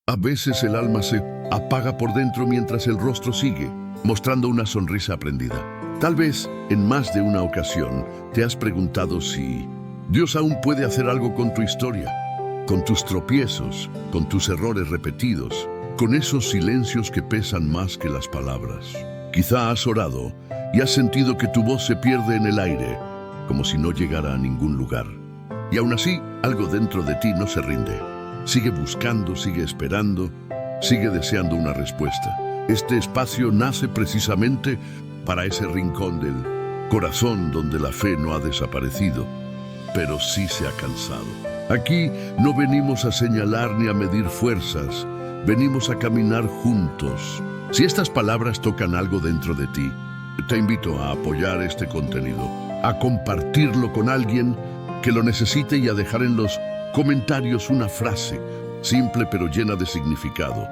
A veces el alma se apaga por dentro mientras el rostro sigue, mostrando una sonrisa aprendida. Tal vez, en más de una ocasión, te has preguntado si Dios aún puede hacer algo con tu historia, con tus tropiezos, con tus errores repetidos, con esos silencios que pesan más que las palabras. Quizá has orado y has sentido que tu voz se pierde en el aire, como si no llegara a ningún lugar. Y aún así, algo dentro de ti no se rinde. Sigue buscando, sigue esperando, sigue deseando una respuesta. Este espacio nace precisamente para ese rincón del corazón donde la fe no ha desaparecido, pero sí se ha cansado. Aquí no venimos a señalar ni a medir fuerzas, venimos a caminar juntos. Si estas palabras tocan algo dentro de ti, te invito a apoyar este contenido, a compartirlo con alguien que lo necesite y a dejar en los comentarios una frase, simple pero llena de significado.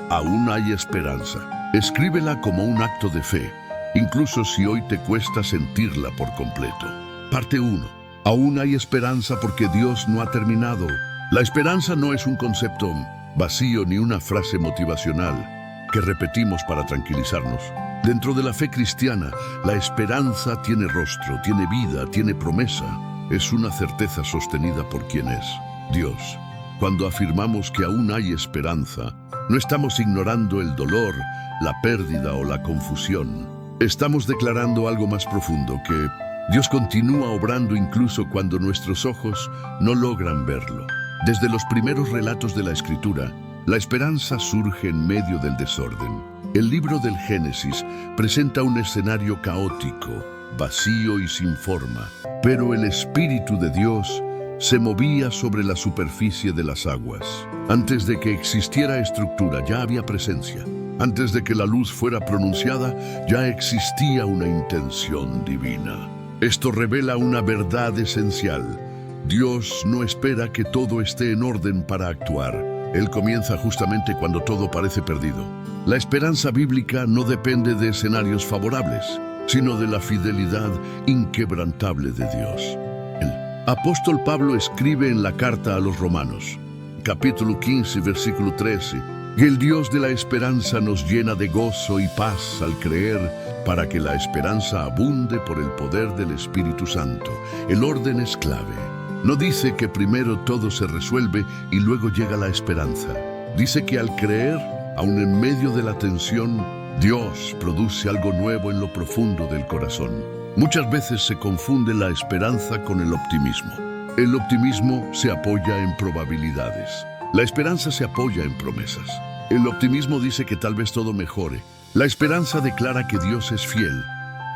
Aún hay esperanza. Escríbela como un acto de fe, incluso si hoy te cuesta sentirla por completo. Parte 1. Aún hay esperanza porque Dios no ha terminado. La esperanza no es un concepto vacío ni una frase motivacional que repetimos para tranquilizarnos. Dentro de la fe cristiana, la esperanza tiene rostro, tiene vida, tiene promesa. Es una certeza sostenida por quien es Dios. Cuando afirmamos que aún hay esperanza, no estamos ignorando el dolor, la pérdida o la confusión. Estamos declarando algo más profundo, que Dios continúa obrando incluso cuando nuestros ojos no logran verlo. Desde los primeros relatos de la Escritura, la esperanza surge en medio del desorden. El libro del Génesis presenta un escenario caótico, vacío y sin forma, pero el Espíritu de Dios se movía sobre la superficie de las aguas. Antes de que existiera estructura, ya había presencia. Antes de que la luz fuera pronunciada, ya existía una intención divina. Esto revela una verdad esencial. Dios no espera que todo esté en orden para actuar. Él comienza justamente cuando todo parece perdido. La esperanza bíblica no depende de escenarios favorables, sino de la fidelidad inquebrantable de Dios. El apóstol Pablo escribe en la carta a los Romanos, capítulo 15, versículo 13, que el Dios de la esperanza nos llena de gozo y paz al creer, para que la esperanza abunde por el poder del Espíritu Santo. El orden es clave. No dice que primero todo se resuelve y luego llega la esperanza. Dice que al creer, aun en medio de la tensión, Dios produce algo nuevo en lo profundo del corazón. Muchas veces se confunde la esperanza con el optimismo. El optimismo se apoya en probabilidades. La esperanza se apoya en promesas. El optimismo dice que tal vez todo mejore. La esperanza declara que Dios es fiel,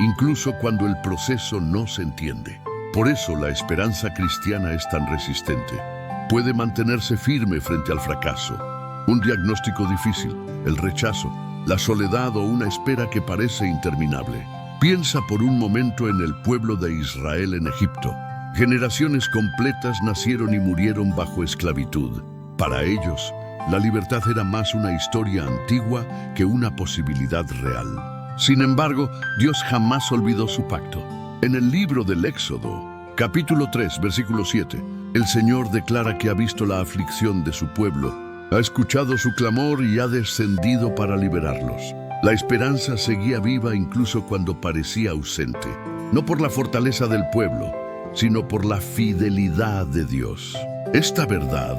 incluso cuando el proceso no se entiende. Por eso la esperanza cristiana es tan resistente. Puede mantenerse firme frente al fracaso, un diagnóstico difícil, el rechazo, la soledad o una espera que parece interminable. Piensa por un momento en el pueblo de Israel en Egipto. Generaciones completas nacieron y murieron bajo esclavitud. Para ellos, la libertad era más una historia antigua que una posibilidad real. Sin embargo, Dios jamás olvidó su pacto. En el libro del Éxodo, capítulo 3, versículo 7, el Señor declara que ha visto la aflicción de su pueblo, ha escuchado su clamor y ha descendido para liberarlos. La esperanza seguía viva incluso cuando parecía ausente, no por la fortaleza del pueblo, sino por la fidelidad de Dios. Esta verdad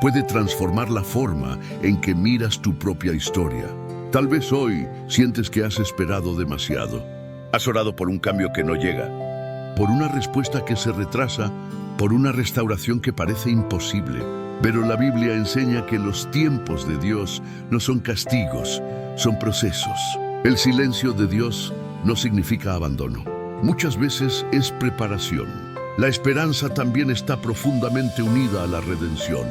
puede transformar la forma en que miras tu propia historia. Tal vez hoy sientes que has esperado demasiado. Has orado por un cambio que no llega, por una respuesta que se retrasa, por una restauración que parece imposible. Pero la Biblia enseña que los tiempos de Dios no son castigos, son procesos. El silencio de Dios no significa abandono. Muchas veces es preparación. La esperanza también está profundamente unida a la redención.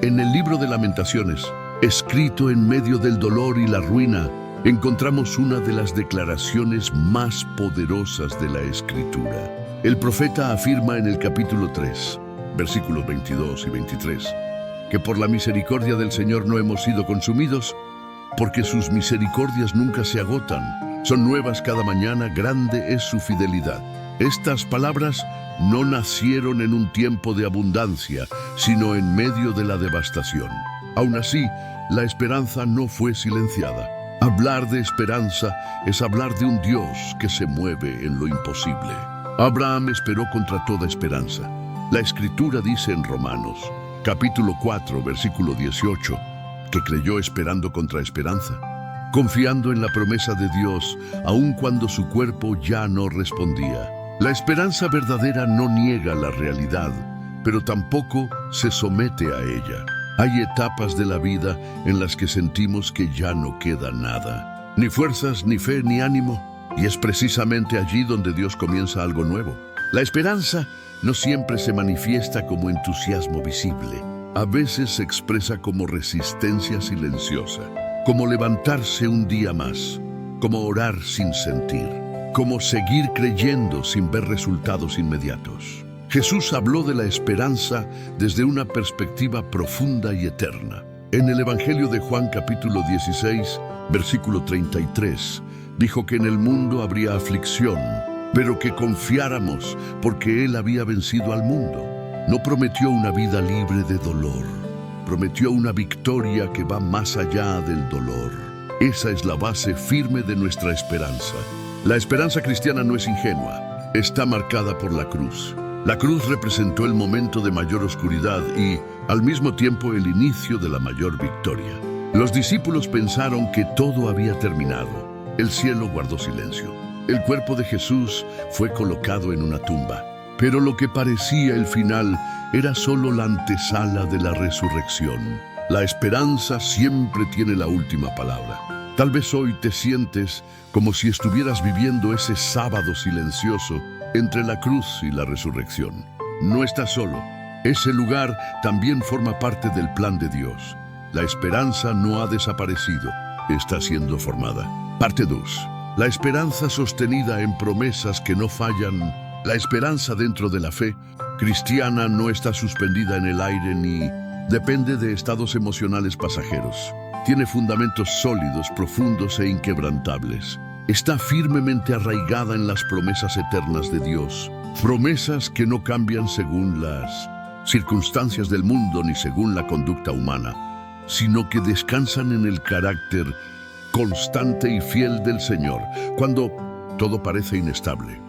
En el libro de Lamentaciones, escrito en medio del dolor y la ruina, encontramos una de las declaraciones más poderosas de la Escritura. El profeta afirma en el capítulo 3, versículos 22 y 23, que por la misericordia del Señor no hemos sido consumidos, porque sus misericordias nunca se agotan. Son nuevas cada mañana, grande es su fidelidad. Estas palabras no nacieron en un tiempo de abundancia, sino en medio de la devastación. Aún así, la esperanza no fue silenciada. Hablar de esperanza es hablar de un Dios que se mueve en lo imposible. Abraham esperó contra toda esperanza. La Escritura dice en Romanos, capítulo 4, versículo 18, que creyó esperando contra esperanza, confiando en la promesa de Dios, aun cuando su cuerpo ya no respondía. La esperanza verdadera no niega la realidad, pero tampoco se somete a ella. Hay etapas de la vida en las que sentimos que ya no queda nada. Ni fuerzas, ni fe, ni ánimo. Y es precisamente allí donde Dios comienza algo nuevo. La esperanza no siempre se manifiesta como entusiasmo visible. A veces se expresa como resistencia silenciosa, como levantarse un día más, como orar sin sentir, como seguir creyendo sin ver resultados inmediatos. Jesús habló de la esperanza desde una perspectiva profunda y eterna. En el Evangelio de Juan capítulo 16, versículo 33, dijo que en el mundo habría aflicción, pero que confiáramos porque Él había vencido al mundo. No prometió una vida libre de dolor, prometió una victoria que va más allá del dolor. Esa es la base firme de nuestra esperanza. La esperanza cristiana no es ingenua, está marcada por la cruz. La cruz representó el momento de mayor oscuridad y, al mismo tiempo, el inicio de la mayor victoria. Los discípulos pensaron que todo había terminado. El cielo guardó silencio. El cuerpo de Jesús fue colocado en una tumba. Pero lo que parecía el final era solo la antesala de la resurrección. La esperanza siempre tiene la última palabra. Tal vez hoy te sientes como si estuvieras viviendo ese sábado silencioso entre la cruz y la resurrección. No estás solo. Ese lugar también forma parte del plan de Dios. La esperanza no ha desaparecido, está siendo formada. Parte 2. La esperanza sostenida en promesas que no fallan. La esperanza dentro de la fe cristiana no está suspendida en el aire ni depende de estados emocionales pasajeros. Tiene fundamentos sólidos, profundos e inquebrantables. Está firmemente arraigada en las promesas eternas de Dios. Promesas que no cambian según las circunstancias del mundo ni según la conducta humana, sino que descansan en el carácter constante y fiel del Señor, cuando todo parece inestable.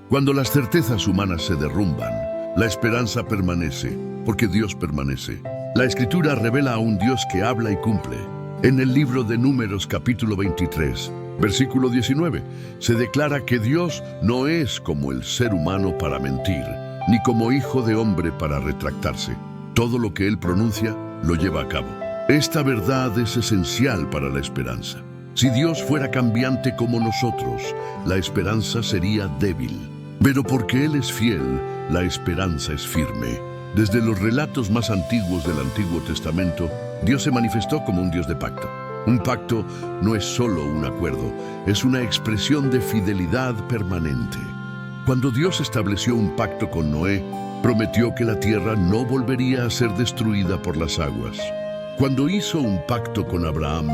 Cuando las certezas humanas se derrumban, la esperanza permanece, porque Dios permanece. La Escritura revela a un Dios que habla y cumple. En el libro de Números capítulo 23, versículo 19, se declara que Dios no es como el ser humano para mentir, ni como hijo de hombre para retractarse. Todo lo que Él pronuncia, lo lleva a cabo. Esta verdad es esencial para la esperanza. Si Dios fuera cambiante como nosotros, la esperanza sería débil. Pero porque Él es fiel, la esperanza es firme. Desde los relatos más antiguos del Antiguo Testamento, Dios se manifestó como un Dios de pacto. Un pacto no es solo un acuerdo, es una expresión de fidelidad permanente. Cuando Dios estableció un pacto con Noé, prometió que la tierra no volvería a ser destruida por las aguas. Cuando hizo un pacto con Abraham,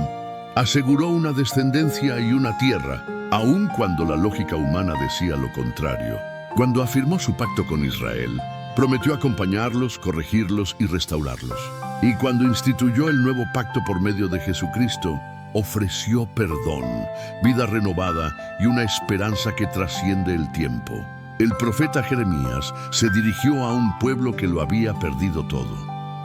aseguró una descendencia y una tierra, aun cuando la lógica humana decía lo contrario. Cuando afirmó su pacto con Israel, prometió acompañarlos, corregirlos y restaurarlos. Y cuando instituyó el nuevo pacto por medio de Jesucristo, ofreció perdón, vida renovada y una esperanza que trasciende el tiempo. El profeta Jeremías se dirigió a un pueblo que lo había perdido todo.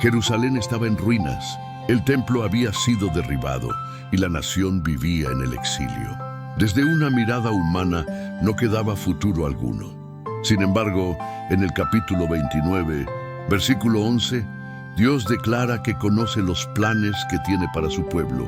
Jerusalén estaba en ruinas, el templo había sido derribado y la nación vivía en el exilio. Desde una mirada humana no quedaba futuro alguno. Sin embargo, en el capítulo 29, versículo 11, Dios declara que conoce los planes que tiene para su pueblo,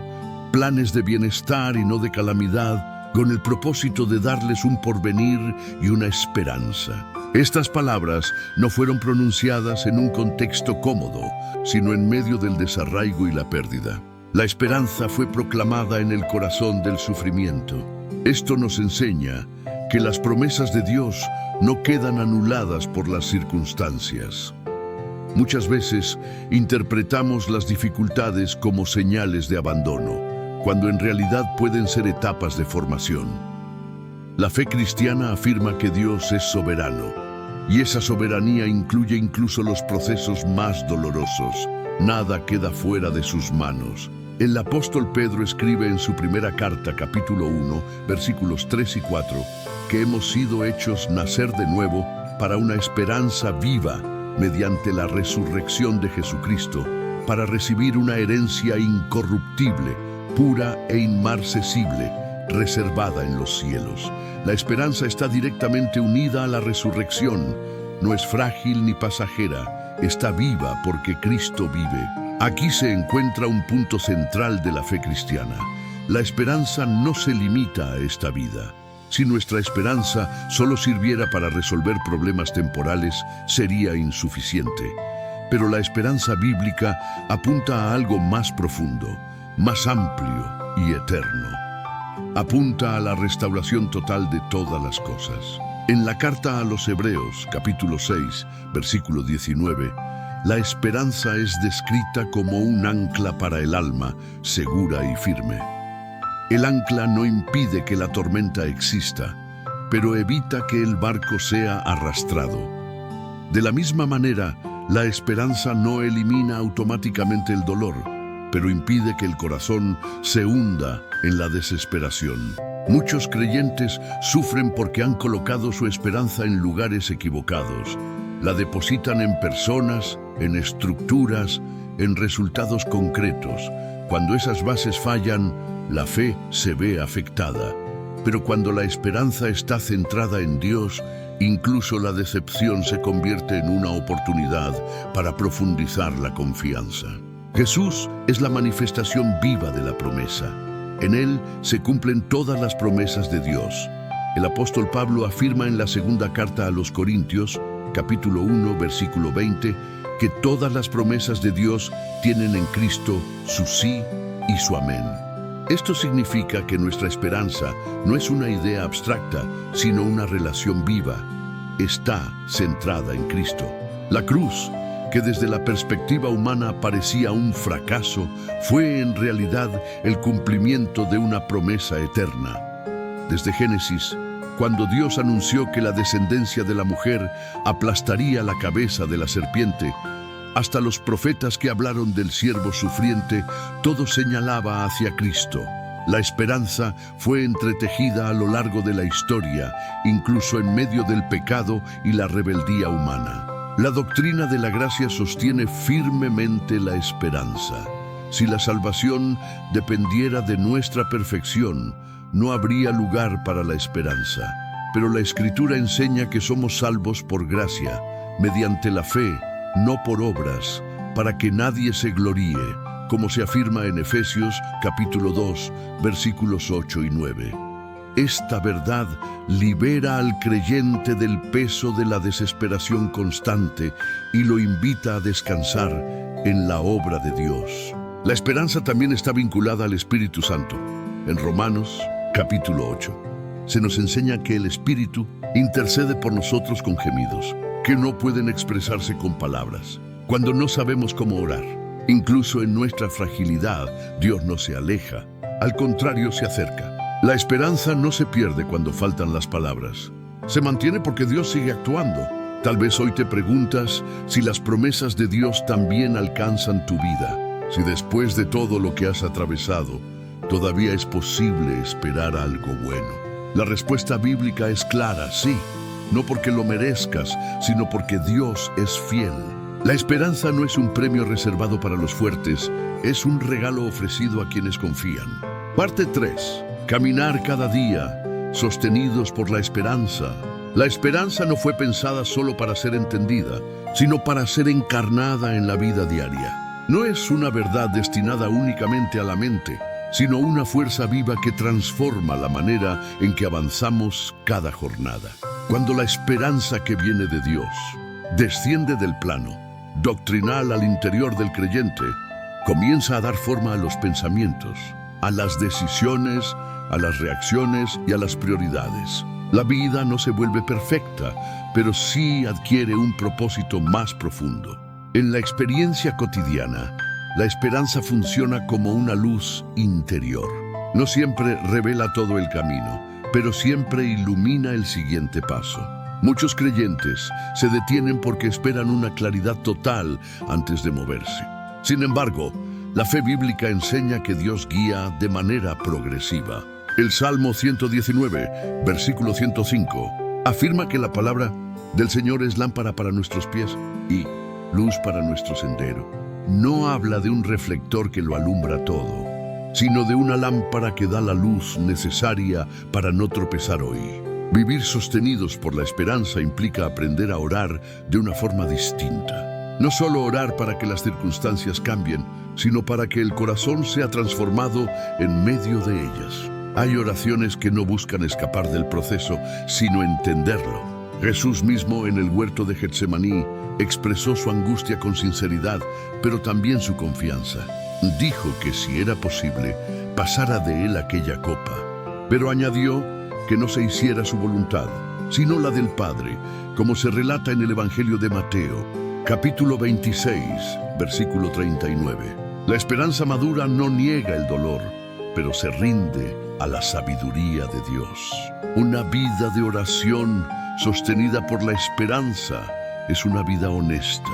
planes de bienestar y no de calamidad, con el propósito de darles un porvenir y una esperanza. Estas palabras no fueron pronunciadas en un contexto cómodo, sino en medio del desarraigo y la pérdida. La esperanza fue proclamada en el corazón del sufrimiento. Esto nos enseña que las promesas de Dios no quedan anuladas por las circunstancias. Muchas veces interpretamos las dificultades como señales de abandono, cuando en realidad pueden ser etapas de formación. La fe cristiana afirma que Dios es soberano, y esa soberanía incluye incluso los procesos más dolorosos. Nada queda fuera de sus manos. El apóstol Pedro escribe en su primera carta, capítulo 1, versículos 3 y 4, que hemos sido hechos nacer de nuevo para una esperanza viva mediante la resurrección de Jesucristo, para recibir una herencia incorruptible, pura e inmarcesible, reservada en los cielos. La esperanza está directamente unida a la resurrección. No es frágil ni pasajera, está viva porque Cristo vive. Aquí se encuentra un punto central de la fe cristiana. La esperanza no se limita a esta vida. Si nuestra esperanza solo sirviera para resolver problemas temporales, sería insuficiente. Pero la esperanza bíblica apunta a algo más profundo, más amplio y eterno. Apunta a la restauración total de todas las cosas. En la carta a los Hebreos, capítulo 6, versículo 19, la esperanza es descrita como un ancla para el alma, segura y firme. El ancla no impide que la tormenta exista, pero evita que el barco sea arrastrado. De la misma manera, la esperanza no elimina automáticamente el dolor, pero impide que el corazón se hunda en la desesperación. Muchos creyentes sufren porque han colocado su esperanza en lugares equivocados. La depositan en personas, en estructuras, en resultados concretos. Cuando esas bases fallan, la fe se ve afectada. Pero cuando la esperanza está centrada en Dios, incluso la decepción se convierte en una oportunidad para profundizar la confianza. Jesús es la manifestación viva de la promesa. En Él se cumplen todas las promesas de Dios. El apóstol Pablo afirma en la segunda carta a los Corintios, capítulo 1, versículo 20, que todas las promesas de Dios tienen en Cristo su sí y su amén. Esto significa que nuestra esperanza no es una idea abstracta, sino una relación viva. Está centrada en Cristo. La cruz, que desde la perspectiva humana parecía un fracaso, fue en realidad el cumplimiento de una promesa eterna. Desde Génesis, cuando Dios anunció que la descendencia de la mujer aplastaría la cabeza de la serpiente, hasta los profetas que hablaron del siervo sufriente, todo señalaba hacia Cristo. La esperanza fue entretejida a lo largo de la historia, incluso en medio del pecado y la rebeldía humana. La doctrina de la gracia sostiene firmemente la esperanza. Si la salvación dependiera de nuestra perfección, no habría lugar para la esperanza. Pero la Escritura enseña que somos salvos por gracia, mediante la fe, no por obras, para que nadie se gloríe, como se afirma en Efesios capítulo 2, versículos 8 y 9. Esta verdad libera al creyente del peso de la desesperación constante y lo invita a descansar en la obra de Dios. La esperanza también está vinculada al Espíritu Santo. En Romanos capítulo 8, se nos enseña que el Espíritu intercede por nosotros con gemidos que no pueden expresarse con palabras. Cuando no sabemos cómo orar, incluso en nuestra fragilidad, Dios no se aleja, al contrario se acerca. La esperanza no se pierde cuando faltan las palabras. Se mantiene porque Dios sigue actuando. Tal vez hoy te preguntas si las promesas de Dios también alcanzan tu vida. Si después de todo lo que has atravesado, todavía es posible esperar algo bueno. La respuesta bíblica es clara, sí. No porque lo merezcas, sino porque Dios es fiel. La esperanza no es un premio reservado para los fuertes, es un regalo ofrecido a quienes confían. Parte 3. Caminar cada día, sostenidos por la esperanza. La esperanza no fue pensada solo para ser entendida, sino para ser encarnada en la vida diaria. No es una verdad destinada únicamente a la mente, sino una fuerza viva que transforma la manera en que avanzamos cada jornada. Cuando la esperanza que viene de Dios desciende del plano doctrinal al interior del creyente, comienza a dar forma a los pensamientos, a las decisiones, a las reacciones y a las prioridades. La vida no se vuelve perfecta, pero sí adquiere un propósito más profundo. En la experiencia cotidiana, la esperanza funciona como una luz interior. No siempre revela todo el camino, pero siempre ilumina el siguiente paso. Muchos creyentes se detienen porque esperan una claridad total antes de moverse. Sin embargo, La fe bíblica enseña que Dios guía de manera progresiva. El Salmo 119, versículo 105, afirma que la palabra del Señor es lámpara para nuestros pies y luz para nuestro sendero. No habla de un reflector que lo alumbra todo, sino de una lámpara que da la luz necesaria para no tropezar hoy. Vivir sostenidos por la esperanza implica aprender a orar de una forma distinta. No solo orar para que las circunstancias cambien, sino para que el corazón sea transformado en medio de ellas. Hay oraciones que no buscan escapar del proceso, sino entenderlo. Jesús mismo en el huerto de Getsemaní expresó su angustia con sinceridad, pero también su confianza. Dijo que si era posible, pasara de él aquella copa, pero añadió que no se hiciera su voluntad, sino la del Padre, como se relata en el Evangelio de Mateo, capítulo 26, versículo 39. La esperanza madura no niega el dolor, pero se rinde a la sabiduría de Dios. Una vida de oración sostenida por la esperanza es una vida honesta.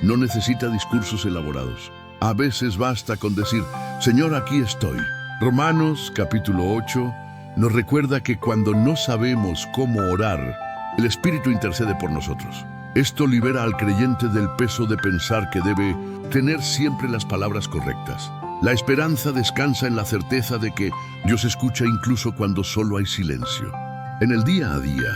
No necesita discursos elaborados. A veces basta con decir, Señor, aquí estoy. Romanos capítulo 8 nos recuerda que cuando no sabemos cómo orar, el Espíritu intercede por nosotros. Esto libera al creyente del peso de pensar que debe tener siempre las palabras correctas. La esperanza descansa en la certeza de que Dios escucha incluso cuando solo hay silencio. En el día a día,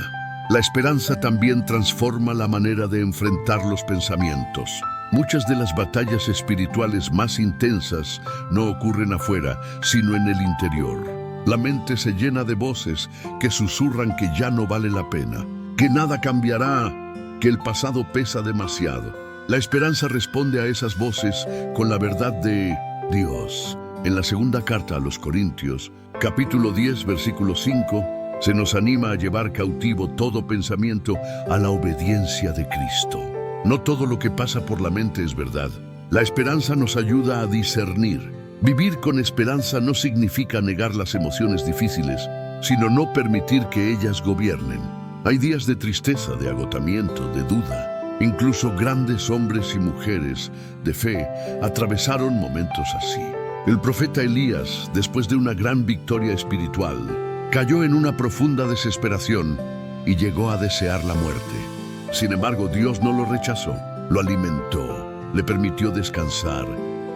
la esperanza también transforma la manera de enfrentar los pensamientos. Muchas de las batallas espirituales más intensas no ocurren afuera, sino en el interior. La mente se llena de voces que susurran que ya no vale la pena, que nada cambiará, que el pasado pesa demasiado. La esperanza responde a esas voces con la verdad de Dios. En la segunda carta a los Corintios, capítulo 10, versículo 5, se nos anima a llevar cautivo todo pensamiento a la obediencia de Cristo. No todo lo que pasa por la mente es verdad. La esperanza nos ayuda a discernir. Vivir con esperanza no significa negar las emociones difíciles, sino no permitir que ellas gobiernen. Hay días de tristeza, de agotamiento, de duda. Incluso grandes hombres y mujeres de fe atravesaron momentos así. El profeta Elías, después de una gran victoria espiritual, cayó en una profunda desesperación y llegó a desear la muerte. Sin embargo, Dios no lo rechazó, lo alimentó, le permitió descansar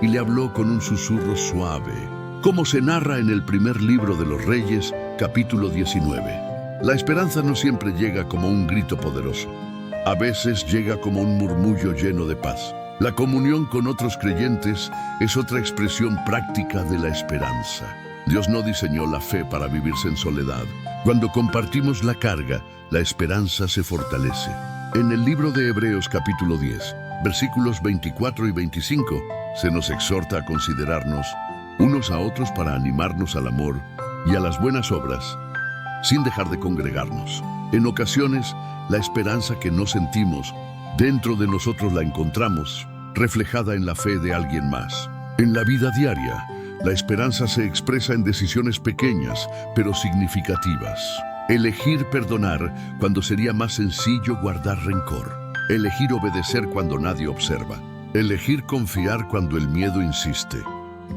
y le habló con un susurro suave, como se narra en el primer libro de los Reyes, capítulo 19. La esperanza no siempre llega como un grito poderoso. A veces llega como un murmullo lleno de paz. La comunión con otros creyentes es otra expresión práctica de la esperanza. Dios no diseñó la fe para vivirse en soledad. Cuando compartimos la carga, la esperanza se fortalece. En el libro de Hebreos capítulo 10, versículos 24 y 25, se nos exhorta a considerarnos unos a otros para animarnos al amor y a las buenas obras, sin dejar de congregarnos. En ocasiones, la esperanza que no sentimos, dentro de nosotros la encontramos, reflejada en la fe de alguien más. En la vida diaria, la esperanza se expresa en decisiones pequeñas, pero significativas. Elegir perdonar cuando sería más sencillo guardar rencor. Elegir obedecer cuando nadie observa. Elegir confiar cuando el miedo insiste.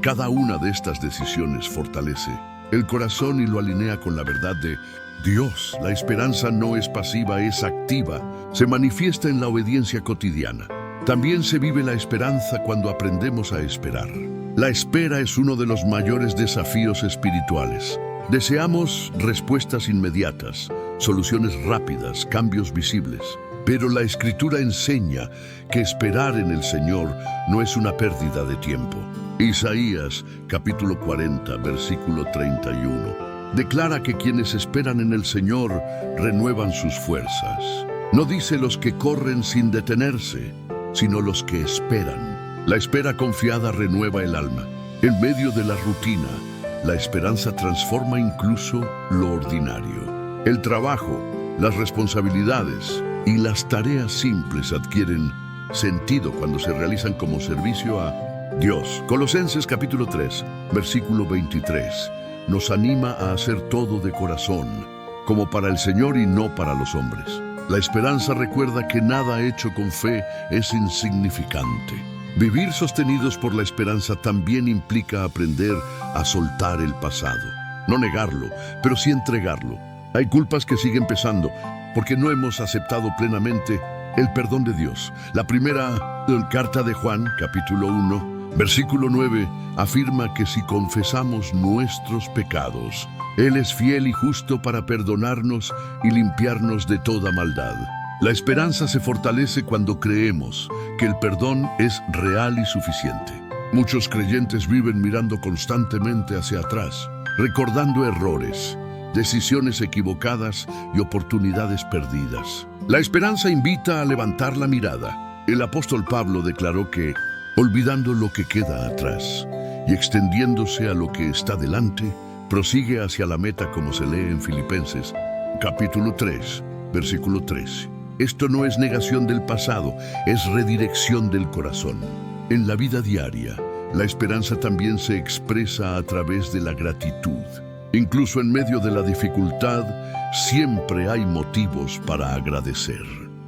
Cada una de estas decisiones fortalece el corazón y lo alinea con la verdad de Dios. La esperanza no es pasiva, es activa. Se manifiesta en la obediencia cotidiana. También se vive la esperanza cuando aprendemos a esperar. La espera es uno de los mayores desafíos espirituales. Deseamos respuestas inmediatas, soluciones rápidas, cambios visibles. Pero la Escritura enseña que esperar en el Señor no es una pérdida de tiempo. Isaías, capítulo 40, versículo 31. Declara que quienes esperan en el Señor renuevan sus fuerzas. No dice los que corren sin detenerse, sino los que esperan. La espera confiada renueva el alma. En medio de la rutina, la esperanza transforma incluso lo ordinario. El trabajo, las responsabilidades y las tareas simples adquieren sentido cuando se realizan como servicio a Dios. Colosenses capítulo 3, versículo 23. Nos anima a hacer todo de corazón, como para el Señor y no para los hombres. La esperanza recuerda que nada hecho con fe es insignificante. Vivir sostenidos por la esperanza también implica aprender a soltar el pasado. No negarlo, pero sí entregarlo. Hay culpas que siguen pesando porque no hemos aceptado plenamente el perdón de Dios. La primera carta de Juan, capítulo 1, versículo 9, afirma que si confesamos nuestros pecados, Él es fiel y justo para perdonarnos y limpiarnos de toda maldad. La esperanza se fortalece cuando creemos que el perdón es real y suficiente. Muchos creyentes viven mirando constantemente hacia atrás, recordando errores, decisiones equivocadas y oportunidades perdidas. La esperanza invita a levantar la mirada. El apóstol Pablo declaró que, olvidando lo que queda atrás y extendiéndose a lo que está delante, prosigue hacia la meta, como se lee en Filipenses, capítulo 3, versículo 13. Esto no es negación del pasado, es redirección del corazón. En la vida diaria, la esperanza también se expresa a través de la gratitud. Incluso en medio de la dificultad, siempre hay motivos para agradecer.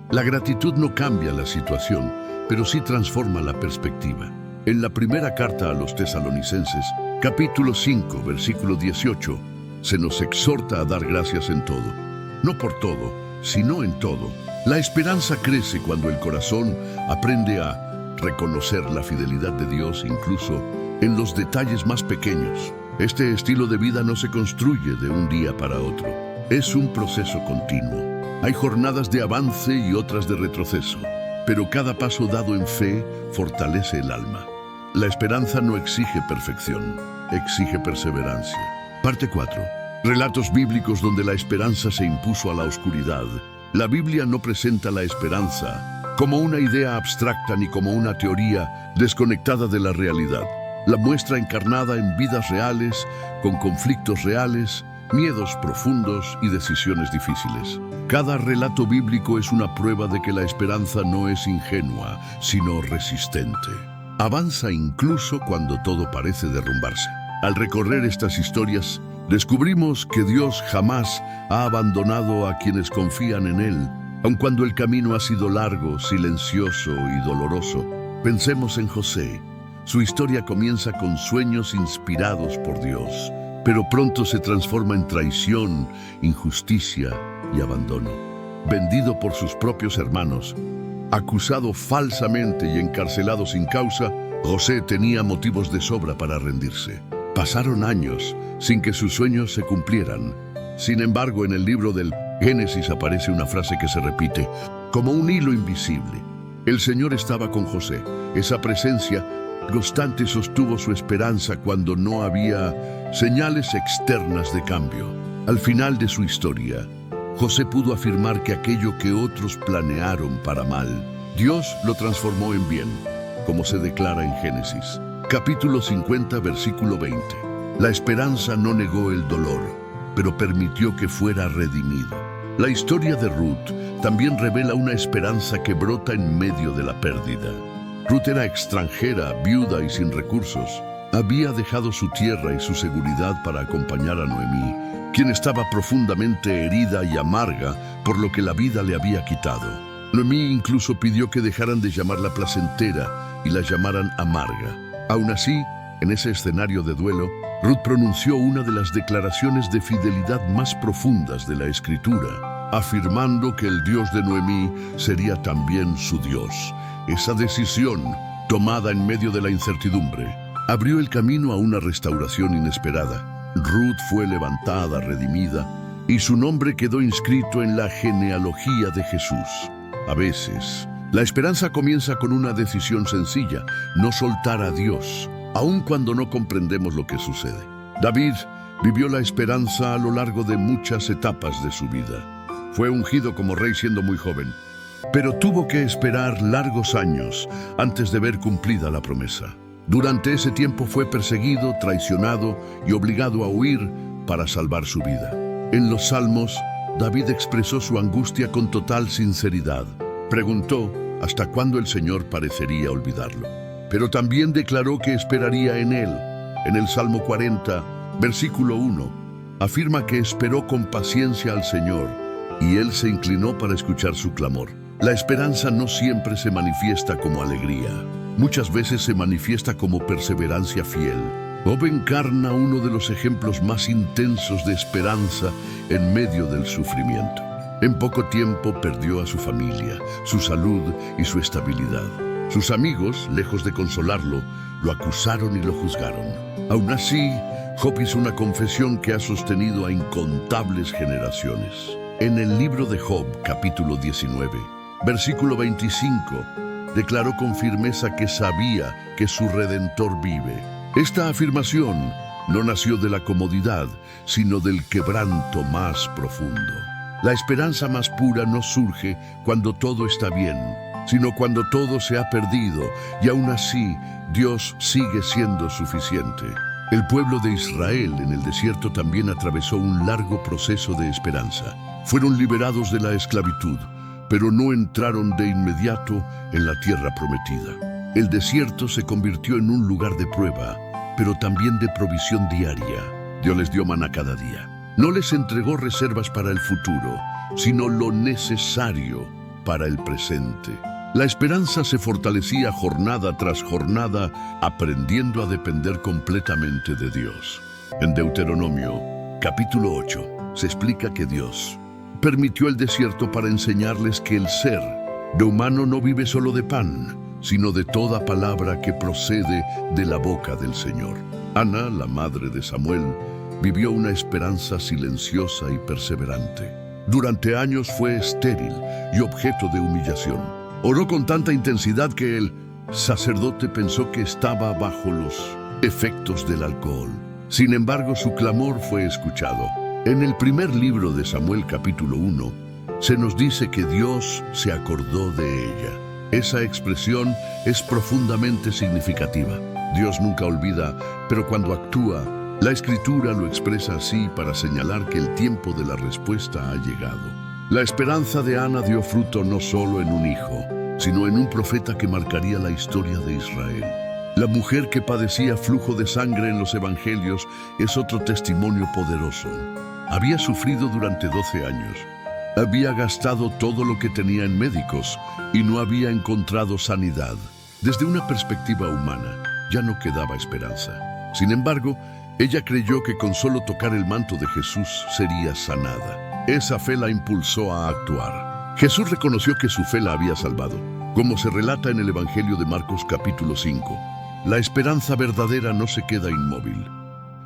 La gratitud no cambia la situación, pero sí transforma la perspectiva. En la primera carta a los Tesalonicenses, capítulo 5, versículo 18, se nos exhorta a dar gracias en todo. No por todo, sino en todo. La esperanza crece cuando el corazón aprende a reconocer la fidelidad de Dios incluso en los detalles más pequeños. Este estilo de vida no se construye de un día para otro. Es un proceso continuo. Hay jornadas de avance y otras de retroceso, pero cada paso dado en fe fortalece el alma. La esperanza no exige perfección, exige perseverancia. Parte 4. Relatos bíblicos donde la esperanza se impuso a la oscuridad. La Biblia no presenta la esperanza como una idea abstracta ni como una teoría desconectada de la realidad. La muestra encarnada en vidas reales, con conflictos reales, miedos profundos y decisiones difíciles. Cada relato bíblico es una prueba de que la esperanza no es ingenua, sino resistente. Avanza incluso cuando todo parece derrumbarse. Al recorrer estas historias, descubrimos que Dios jamás ha abandonado a quienes confían en Él, aun cuando el camino ha sido largo, silencioso y doloroso. Pensemos en José. Su historia comienza con sueños inspirados por Dios, pero pronto se transforma en traición, injusticia y abandono. Vendido por sus propios hermanos, acusado falsamente y encarcelado sin causa, José tenía motivos de sobra para rendirse. Pasaron años sin que sus sueños se cumplieran. Sin embargo, en el libro del Génesis aparece una frase que se repite como un hilo invisible. El Señor estaba con José. Esa presencia constante sostuvo su esperanza cuando no había señales externas de cambio. Al final de su historia, José pudo afirmar que aquello que otros planearon para mal, Dios lo transformó en bien, como se declara en Génesis, capítulo 50, versículo 20. La esperanza no negó el dolor, pero permitió que fuera redimido. La historia de Ruth también revela una esperanza que brota en medio de la pérdida. Ruth era extranjera, viuda y sin recursos. Había dejado su tierra y su seguridad para acompañar a Noemí, quien estaba profundamente herida y amarga por lo que la vida le había quitado. Noemí incluso pidió que dejaran de llamarla placentera y la llamaran amarga. Aún así, en ese escenario de duelo, Ruth pronunció una de las declaraciones de fidelidad más profundas de la Escritura, afirmando que el Dios de Noemí sería también su Dios. Esa decisión, tomada en medio de la incertidumbre, abrió el camino a una restauración inesperada. Ruth fue levantada, redimida, y su nombre quedó inscrito en la genealogía de Jesús. A veces, la esperanza comienza con una decisión sencilla: no soltar a Dios, aun cuando no comprendemos lo que sucede. David vivió la esperanza a lo largo de muchas etapas de su vida. Fue ungido como rey siendo muy joven, pero tuvo que esperar largos años antes de ver cumplida la promesa. Durante ese tiempo fue perseguido, traicionado y obligado a huir para salvar su vida. En los Salmos, David expresó su angustia con total sinceridad. Preguntó hasta cuándo el Señor parecería olvidarlo, pero también declaró que esperaría en Él. En el Salmo 40, versículo 1, afirma que esperó con paciencia al Señor y Él se inclinó para escuchar su clamor. La esperanza no siempre se manifiesta como alegría. muchas veces se manifiesta como perseverancia fiel. Job encarna uno de los ejemplos más intensos de esperanza en medio del sufrimiento. En poco tiempo perdió a su familia, su salud y su estabilidad. Sus amigos, lejos de consolarlo, lo acusaron y lo juzgaron. Aún así, Job hizo una confesión que ha sostenido a incontables generaciones. En el libro de Job, capítulo 19, versículo 25, declaró con firmeza que sabía que su Redentor vive. Esta afirmación no nació de la comodidad, sino del quebranto más profundo. La esperanza más pura no surge cuando todo está bien, sino cuando todo se ha perdido y aún así Dios sigue siendo suficiente. El pueblo de Israel en el desierto también atravesó un largo proceso de esperanza. Fueron liberados de la esclavitud, pero no entraron de inmediato en la tierra prometida. El desierto se convirtió en un lugar de prueba, pero también de provisión diaria. Dios les dio maná cada día. No les entregó reservas para el futuro, sino lo necesario para el presente. La esperanza se fortalecía jornada tras jornada, aprendiendo a depender completamente de Dios. En Deuteronomio, capítulo 8, se explica que Dios permitió el desierto para enseñarles que el ser humano no vive solo de pan, sino de toda palabra que procede de la boca del Señor. Ana, la madre de Samuel, vivió una esperanza silenciosa y perseverante. Durante años fue estéril y objeto de humillación. Oró con tanta intensidad que el sacerdote pensó que estaba bajo los efectos del alcohol. Sin embargo, su clamor fue escuchado. En el primer libro de Samuel, capítulo 1, se nos dice que Dios se acordó de ella. Esa expresión es profundamente significativa. Dios nunca olvida, pero cuando actúa, la Escritura lo expresa así para señalar que el tiempo de la respuesta ha llegado. La esperanza de Ana dio fruto no solo en un hijo, sino en un profeta que marcaría la historia de Israel. La mujer que padecía flujo de sangre en los evangelios es otro testimonio poderoso. Había sufrido durante 12 años. Había gastado todo lo que tenía en médicos y no había encontrado sanidad. Desde una perspectiva humana, ya no quedaba esperanza. Sin embargo, ella creyó que con solo tocar el manto de Jesús sería sanada. Esa fe la impulsó a actuar. Jesús reconoció que su fe la había salvado, como se relata en el Evangelio de Marcos capítulo 5. La esperanza verdadera no se queda inmóvil.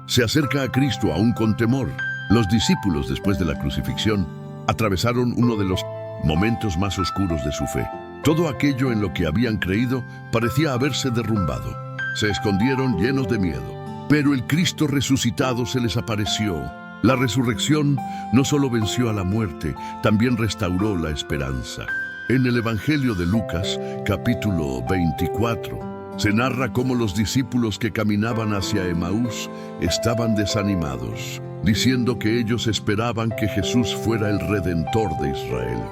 Se acerca a Cristo aún con temor. Los discípulos, después de la crucifixión, atravesaron uno de los momentos más oscuros de su fe. Todo aquello en lo que habían creído parecía haberse derrumbado. Se escondieron llenos de miedo. Pero el Cristo resucitado se les apareció. La resurrección no solo venció a la muerte, también restauró la esperanza. En el Evangelio de Lucas, capítulo 24, se narra cómo los discípulos que caminaban hacia Emaús estaban desanimados, diciendo que ellos esperaban que Jesús fuera el Redentor de Israel.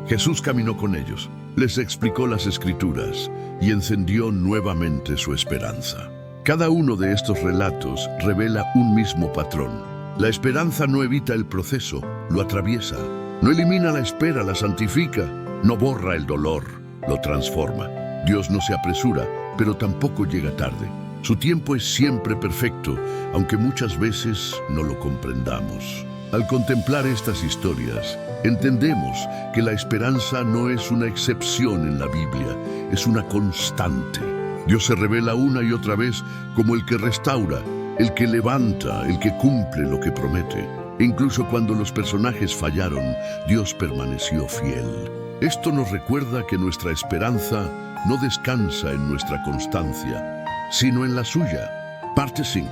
Jesús caminó con ellos, les explicó las Escrituras y encendió nuevamente su esperanza. Cada uno de estos relatos revela un mismo patrón. La esperanza no evita el proceso, lo atraviesa. No elimina la espera, la santifica. No borra el dolor, lo transforma. Dios no se apresura, pero tampoco llega tarde. Su tiempo es siempre perfecto, aunque muchas veces no lo comprendamos. Al contemplar estas historias, entendemos que la esperanza no es una excepción en la Biblia, es una constante. Dios se revela una y otra vez como el que restaura, el que levanta, el que cumple lo que promete. Incluso cuando los personajes fallaron, Dios permaneció fiel. Esto nos recuerda que nuestra esperanza no descansa en nuestra constancia, sino en la suya. Parte 5.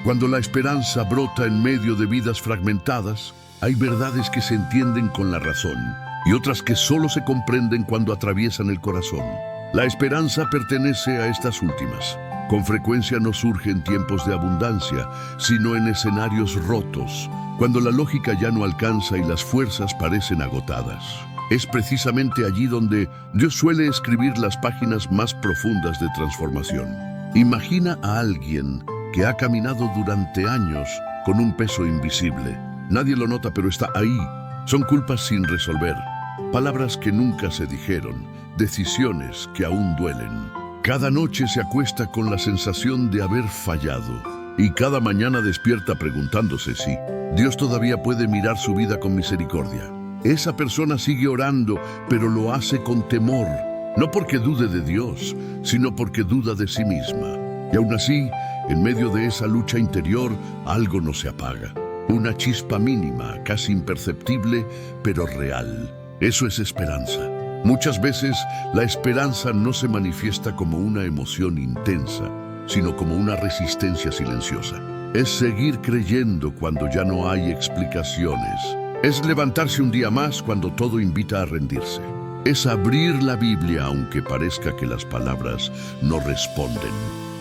Cuando la esperanza brota en medio de vidas fragmentadas, hay verdades que se entienden con la razón y otras que solo se comprenden cuando atraviesan el corazón. La esperanza pertenece a estas últimas. Con frecuencia no surge en tiempos de abundancia, sino en escenarios rotos, cuando la lógica ya no alcanza y las fuerzas parecen agotadas. Es precisamente allí donde Dios suele escribir las páginas más profundas de transformación. Imagina a alguien que ha caminado durante años con un peso invisible. Nadie lo nota, pero está ahí. Son culpas sin resolver, palabras que nunca se dijeron, decisiones que aún duelen. Cada noche se acuesta con la sensación de haber fallado y cada mañana despierta preguntándose si Dios todavía puede mirar su vida con misericordia. Esa persona sigue orando, pero lo hace con temor, no porque dude de Dios, sino porque duda de sí misma. Y aún así, en medio de esa lucha interior, algo no se apaga. Una chispa mínima, casi imperceptible, pero real. Eso es esperanza. Muchas veces, la esperanza no se manifiesta como una emoción intensa, sino como una resistencia silenciosa. Es seguir creyendo cuando ya no hay explicaciones. Es levantarse un día más cuando todo invita a rendirse. Es abrir la Biblia aunque parezca que las palabras no responden.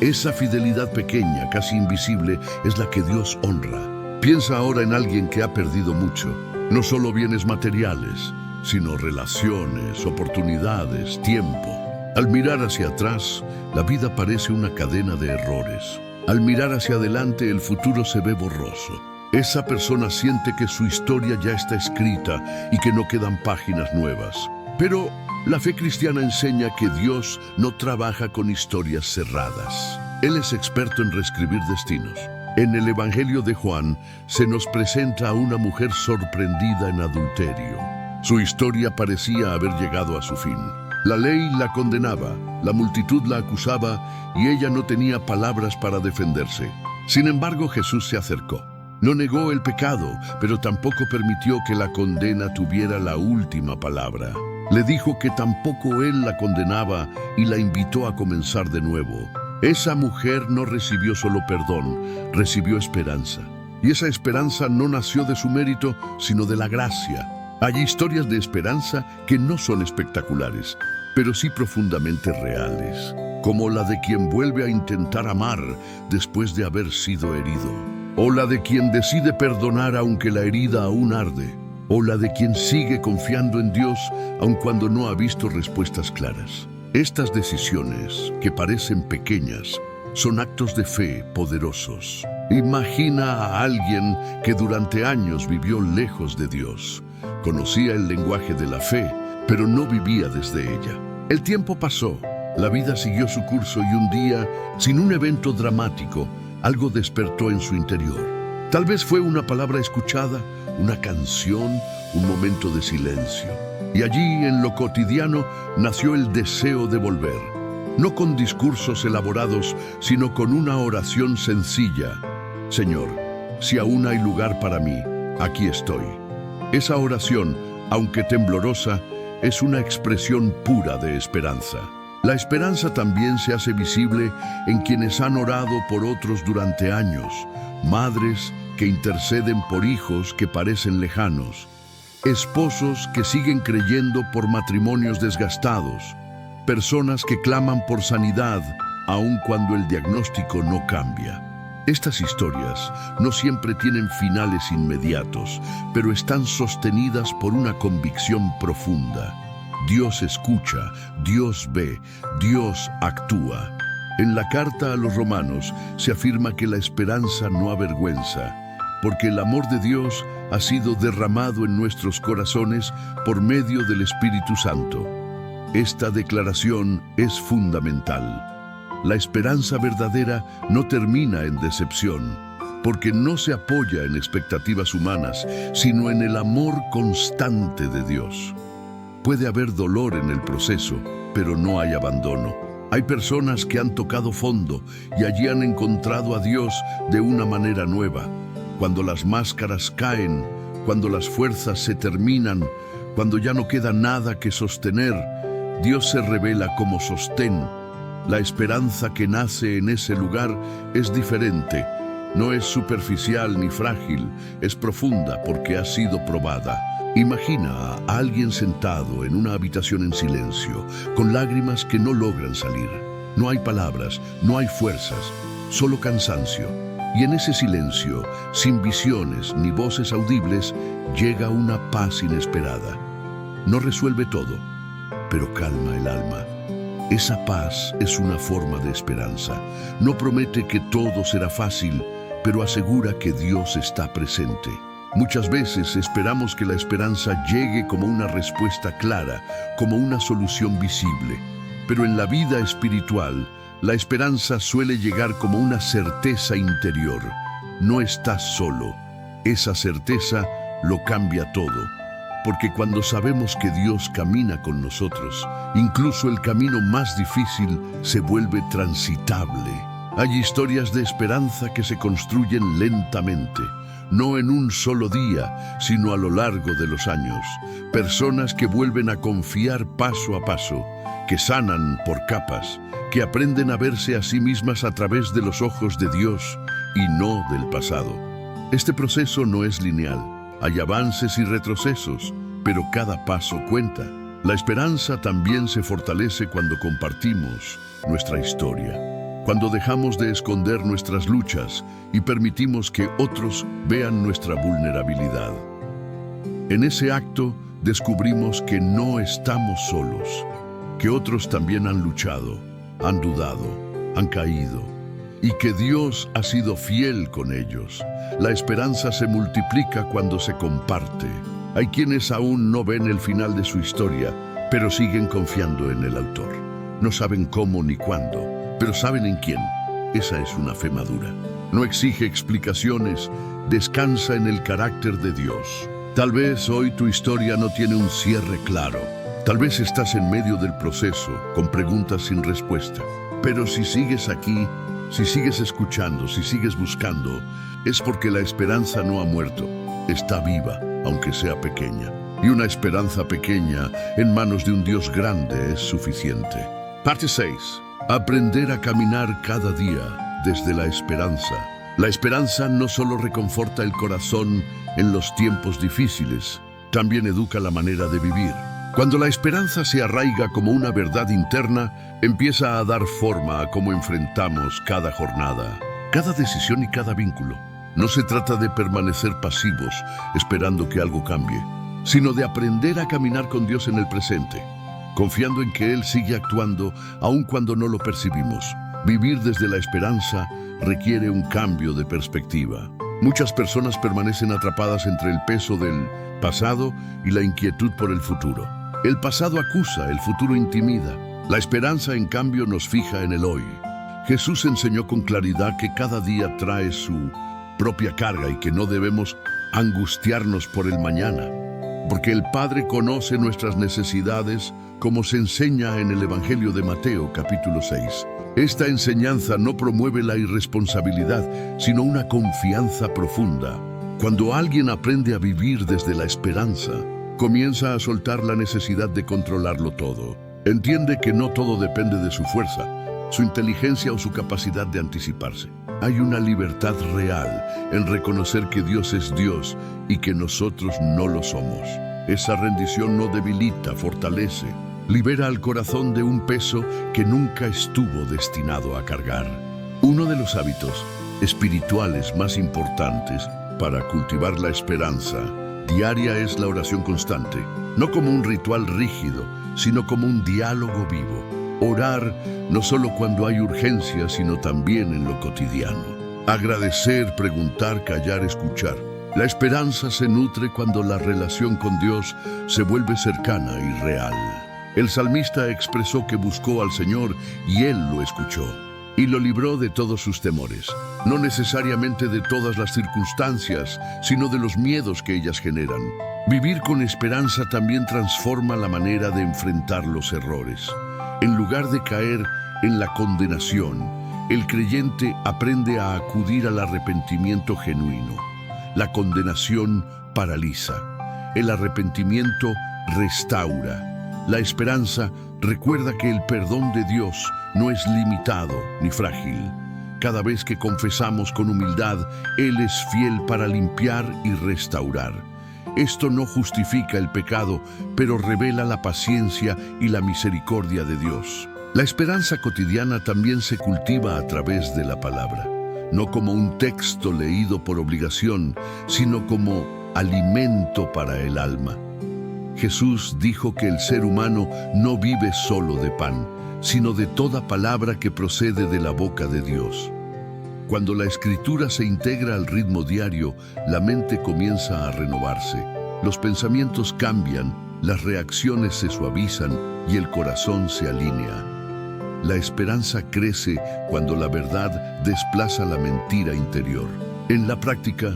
Esa fidelidad pequeña, casi invisible, es la que Dios honra. Piensa ahora en alguien que ha perdido mucho, no solo bienes materiales, sino relaciones, oportunidades, tiempo. Al mirar hacia atrás, la vida parece una cadena de errores. Al mirar hacia adelante, el futuro se ve borroso. Esa persona siente que su historia ya está escrita y que no quedan páginas nuevas. Pero la fe cristiana enseña que Dios no trabaja con historias cerradas. Él es experto en reescribir destinos. En el Evangelio de Juan se nos presenta a una mujer sorprendida en adulterio. Su historia parecía haber llegado a su fin. La ley la condenaba, la multitud la acusaba y ella no tenía palabras para defenderse. Sin embargo, Jesús se acercó. No negó el pecado, pero tampoco permitió que la condena tuviera la última palabra. Le dijo que tampoco él la condenaba y la invitó a comenzar de nuevo. Esa mujer no recibió solo perdón, recibió esperanza. Y esa esperanza no nació de su mérito, sino de la gracia. Hay historias de esperanza que no son espectaculares, pero sí profundamente reales, como la de quien vuelve a intentar amar después de haber sido herido, o la de quien decide perdonar aunque la herida aún arde, o la de quien sigue confiando en Dios aun cuando no ha visto respuestas claras. Estas decisiones, que parecen pequeñas, son actos de fe poderosos. Imagina a alguien que durante años vivió lejos de Dios. Conocía el lenguaje de la fe, pero no vivía desde ella. El tiempo pasó, la vida siguió su curso y un día, sin un evento dramático, algo despertó en su interior. Tal vez fue una palabra escuchada, una canción, un momento de silencio. Y allí, en lo cotidiano, nació el deseo de volver. No con discursos elaborados, sino con una oración sencilla. Señor, si aún hay lugar para mí, aquí estoy. Esa oración, aunque temblorosa, es una expresión pura de esperanza. La esperanza también se hace visible en quienes han orado por otros durante años, madres que interceden por hijos que parecen lejanos, esposos que siguen creyendo por matrimonios desgastados, personas que claman por sanidad aun cuando el diagnóstico no cambia. Estas historias no siempre tienen finales inmediatos, pero están sostenidas por una convicción profunda. Dios escucha, Dios ve, Dios actúa. En la carta a los Romanos se afirma que la esperanza no avergüenza, porque el amor de Dios ha sido derramado en nuestros corazones por medio del Espíritu Santo. Esta declaración es fundamental. La esperanza verdadera no termina en decepción, porque no se apoya en expectativas humanas, sino en el amor constante de Dios. Puede haber dolor en el proceso, pero no hay abandono. Hay personas que han tocado fondo y allí han encontrado a Dios de una manera nueva. Cuando las máscaras caen, cuando las fuerzas se terminan, cuando ya no queda nada que sostener, Dios se revela como sostén. La esperanza que nace en ese lugar es diferente. No es superficial ni frágil, es profunda porque ha sido probada. Imagina a alguien sentado en una habitación en silencio, con lágrimas que no logran salir. No hay palabras, no hay fuerzas, solo cansancio. Y en ese silencio, sin visiones ni voces audibles, llega una paz inesperada. No resuelve todo, pero calma el alma. Esa paz es una forma de esperanza. No promete que todo será fácil, pero asegura que Dios está presente. Muchas veces esperamos que la esperanza llegue como una respuesta clara, como una solución visible. Pero en la vida espiritual, la esperanza suele llegar como una certeza interior. No estás solo. Esa certeza lo cambia todo. Porque cuando sabemos que Dios camina con nosotros, incluso el camino más difícil se vuelve transitable. Hay historias de esperanza que se construyen lentamente, no en un solo día, sino a lo largo de los años. Personas que vuelven a confiar paso a paso, que sanan por capas, que aprenden a verse a sí mismas a través de los ojos de Dios y no del pasado. Este proceso no es lineal. Hay avances y retrocesos, pero cada paso cuenta. La esperanza también se fortalece cuando compartimos nuestra historia, cuando dejamos de esconder nuestras luchas y permitimos que otros vean nuestra vulnerabilidad. En ese acto descubrimos que no estamos solos, que otros también han luchado, han dudado, han caído, y que Dios ha sido fiel con ellos. La esperanza se multiplica cuando se comparte. Hay quienes aún no ven el final de su historia, pero siguen confiando en el autor. No saben cómo ni cuándo, pero saben en quién. Esa es una fe madura. No exige explicaciones, descansa en el carácter de Dios. Tal vez hoy tu historia no tiene un cierre claro. Tal vez estás en medio del proceso, con preguntas sin respuesta. Pero si sigues aquí, si sigues escuchando, si sigues buscando, es porque la esperanza no ha muerto. Está viva, aunque sea pequeña. Y una esperanza pequeña en manos de un Dios grande es suficiente. Parte 6. Aprender a caminar cada día desde la esperanza. La esperanza no solo reconforta el corazón en los tiempos difíciles, también educa la manera de vivir. Cuando la esperanza se arraiga como una verdad interna, empieza a dar forma a cómo enfrentamos cada jornada, cada decisión y cada vínculo. No se trata de permanecer pasivos, esperando que algo cambie, sino de aprender a caminar con Dios en el presente, confiando en que Él sigue actuando aun cuando no lo percibimos. Vivir desde la esperanza requiere un cambio de perspectiva. Muchas personas permanecen atrapadas entre el peso del pasado y la inquietud por el futuro. El pasado acusa, el futuro intimida. La esperanza, en cambio, nos fija en el hoy. Jesús enseñó con claridad que cada día trae su propia carga y que no debemos angustiarnos por el mañana, porque el Padre conoce nuestras necesidades, como se enseña en el Evangelio de Mateo, capítulo 6. Esta enseñanza no promueve la irresponsabilidad, sino una confianza profunda. Cuando alguien aprende a vivir desde la esperanza, comienza a soltar la necesidad de controlarlo todo. Entiende que no todo depende de su fuerza, su inteligencia o su capacidad de anticiparse. Hay una libertad real en reconocer que Dios es Dios y que nosotros no lo somos. Esa rendición no debilita, fortalece, libera al corazón de un peso que nunca estuvo destinado a cargar. Uno de los hábitos espirituales más importantes para cultivar la esperanza diaria es la oración constante, no como un ritual rígido, sino como un diálogo vivo. Orar no solo cuando hay urgencia, sino también en lo cotidiano. Agradecer, preguntar, callar, escuchar. La esperanza se nutre cuando la relación con Dios se vuelve cercana y real. El salmista expresó que buscó al Señor y Él lo escuchó y lo libró de todos sus temores. No necesariamente de todas las circunstancias, sino de los miedos que ellas generan. Vivir con esperanza también transforma la manera de enfrentar los errores. En lugar de caer en la condenación, el creyente aprende a acudir al arrepentimiento genuino. La condenación paraliza. El arrepentimiento restaura. La esperanza recuerda que el perdón de Dios no es limitado ni frágil. Cada vez que confesamos con humildad, Él es fiel para limpiar y restaurar. Esto no justifica el pecado, pero revela la paciencia y la misericordia de Dios. La esperanza cotidiana también se cultiva a través de la palabra, no como un texto leído por obligación, sino como alimento para el alma. Jesús dijo que el ser humano no vive solo de pan, sino de toda palabra que procede de la boca de Dios. Cuando la escritura se integra al ritmo diario, la mente comienza a renovarse. Los pensamientos cambian, las reacciones se suavizan y el corazón se alinea. La esperanza crece cuando la verdad desplaza la mentira interior. En la práctica,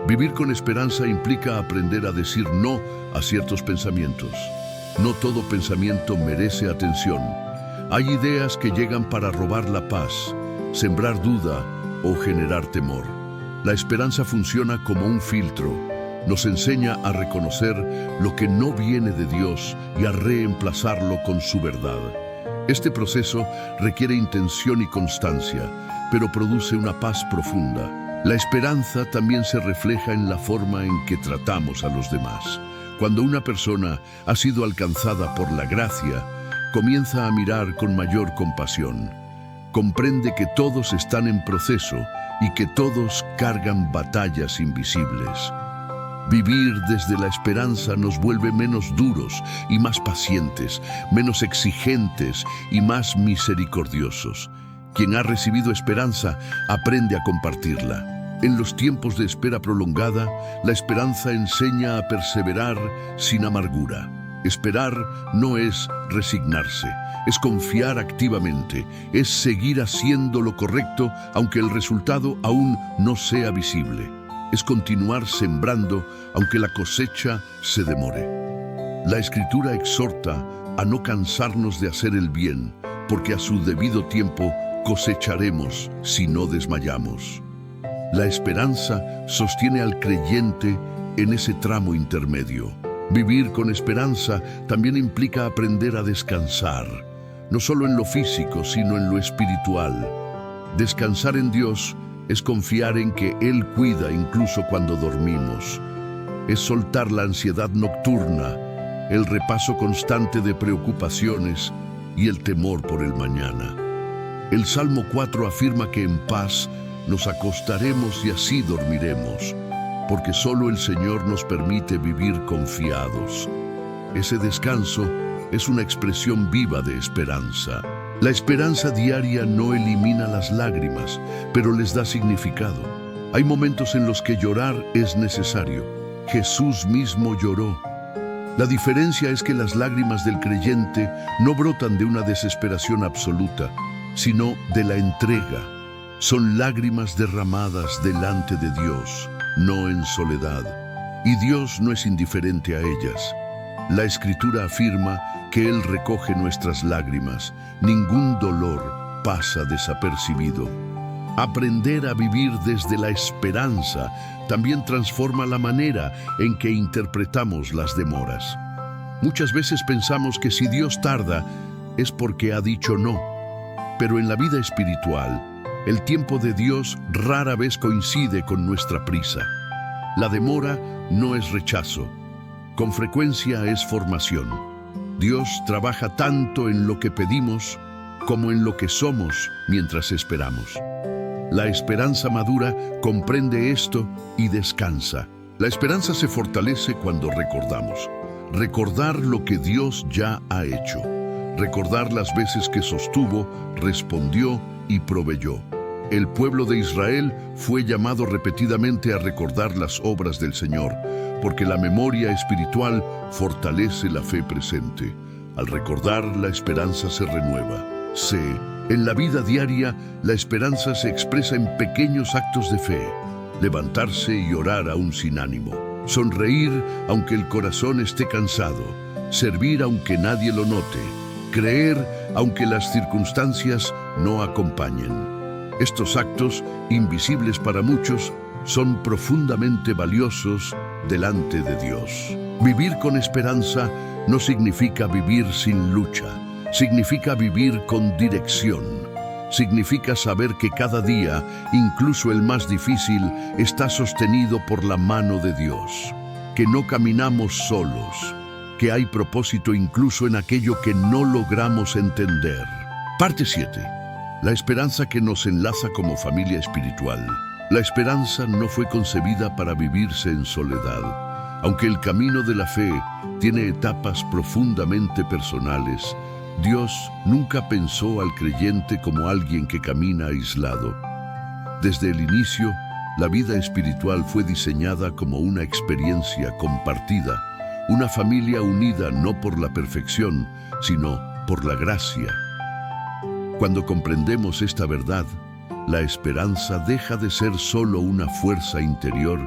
vivir con esperanza implica aprender a decir no a ciertos pensamientos. No todo pensamiento merece atención. Hay ideas que llegan para robar la paz, sembrar duda o generar temor. La esperanza funciona como un filtro. Nos enseña a reconocer lo que no viene de Dios y a reemplazarlo con su verdad. Este proceso requiere intención y constancia, pero produce una paz profunda. La esperanza también se refleja en la forma en que tratamos a los demás. Cuando una persona ha sido alcanzada por la gracia, comienza a mirar con mayor compasión. Comprende que todos están en proceso y que todos cargan batallas invisibles. Vivir desde la esperanza nos vuelve menos duros y más pacientes, menos exigentes y más misericordiosos. Quien ha recibido esperanza aprende a compartirla. En los tiempos de espera prolongada, la esperanza enseña a perseverar sin amargura. Esperar no es resignarse, es confiar activamente, es seguir haciendo lo correcto aunque el resultado aún no sea visible. Es continuar sembrando aunque la cosecha se demore. La Escritura exhorta a no cansarnos de hacer el bien, porque a su debido tiempo cosecharemos si no desmayamos. La esperanza sostiene al creyente en ese tramo intermedio. Vivir con esperanza también implica aprender a descansar, no solo en lo físico, sino en lo espiritual. Descansar en Dios es confiar en que Él cuida incluso cuando dormimos. Es soltar la ansiedad nocturna, el repaso constante de preocupaciones y el temor por el mañana. El Salmo 4 afirma que en paz nos acostaremos y así dormiremos, porque solo el Señor nos permite vivir confiados. Ese descanso es una expresión viva de esperanza. La esperanza diaria no elimina las lágrimas, pero les da significado. Hay momentos en los que llorar es necesario. Jesús mismo lloró. La diferencia es que las lágrimas del creyente no brotan de una desesperación absoluta, sino de la entrega. Son lágrimas derramadas delante de Dios, no en soledad. Y Dios no es indiferente a ellas. La Escritura afirma que Él recoge nuestras lágrimas. Ningún dolor pasa desapercibido. Aprender a vivir desde la esperanza también transforma la manera en que interpretamos las demoras. Muchas veces pensamos que si Dios tarda es porque ha dicho no. Pero en la vida espiritual, el tiempo de Dios rara vez coincide con nuestra prisa. La demora no es rechazo, con frecuencia es formación. Dios trabaja tanto en lo que pedimos como en lo que somos mientras esperamos. La esperanza madura comprende esto y descansa. La esperanza se fortalece cuando recordamos. Recordar lo que Dios ya ha hecho. Recordar las veces que sostuvo, respondió y proveyó. El pueblo de Israel fue llamado repetidamente a recordar las obras del Señor, porque la memoria espiritual fortalece la fe presente. Al recordar, la esperanza se renueva. En la vida diaria, la esperanza se expresa en pequeños actos de fe. Levantarse y orar aún sin ánimo. Sonreír aunque el corazón esté cansado. Servir aunque nadie lo note. Creer aunque las circunstancias no acompañen. Estos actos, invisibles para muchos, son profundamente valiosos delante de Dios. Vivir con esperanza no significa vivir sin lucha. Significa vivir con dirección. Significa saber que cada día, incluso el más difícil, está sostenido por la mano de Dios. Que no caminamos solos. Que hay propósito incluso en aquello que no logramos entender. Parte 7. La esperanza que nos enlaza como familia espiritual. La esperanza no fue concebida para vivirse en soledad. Aunque el camino de la fe tiene etapas profundamente personales, Dios nunca pensó al creyente como alguien que camina aislado. Desde el inicio, la vida espiritual fue diseñada como una experiencia compartida, una familia unida no por la perfección, sino por la gracia. Cuando comprendemos esta verdad, la esperanza deja de ser solo una fuerza interior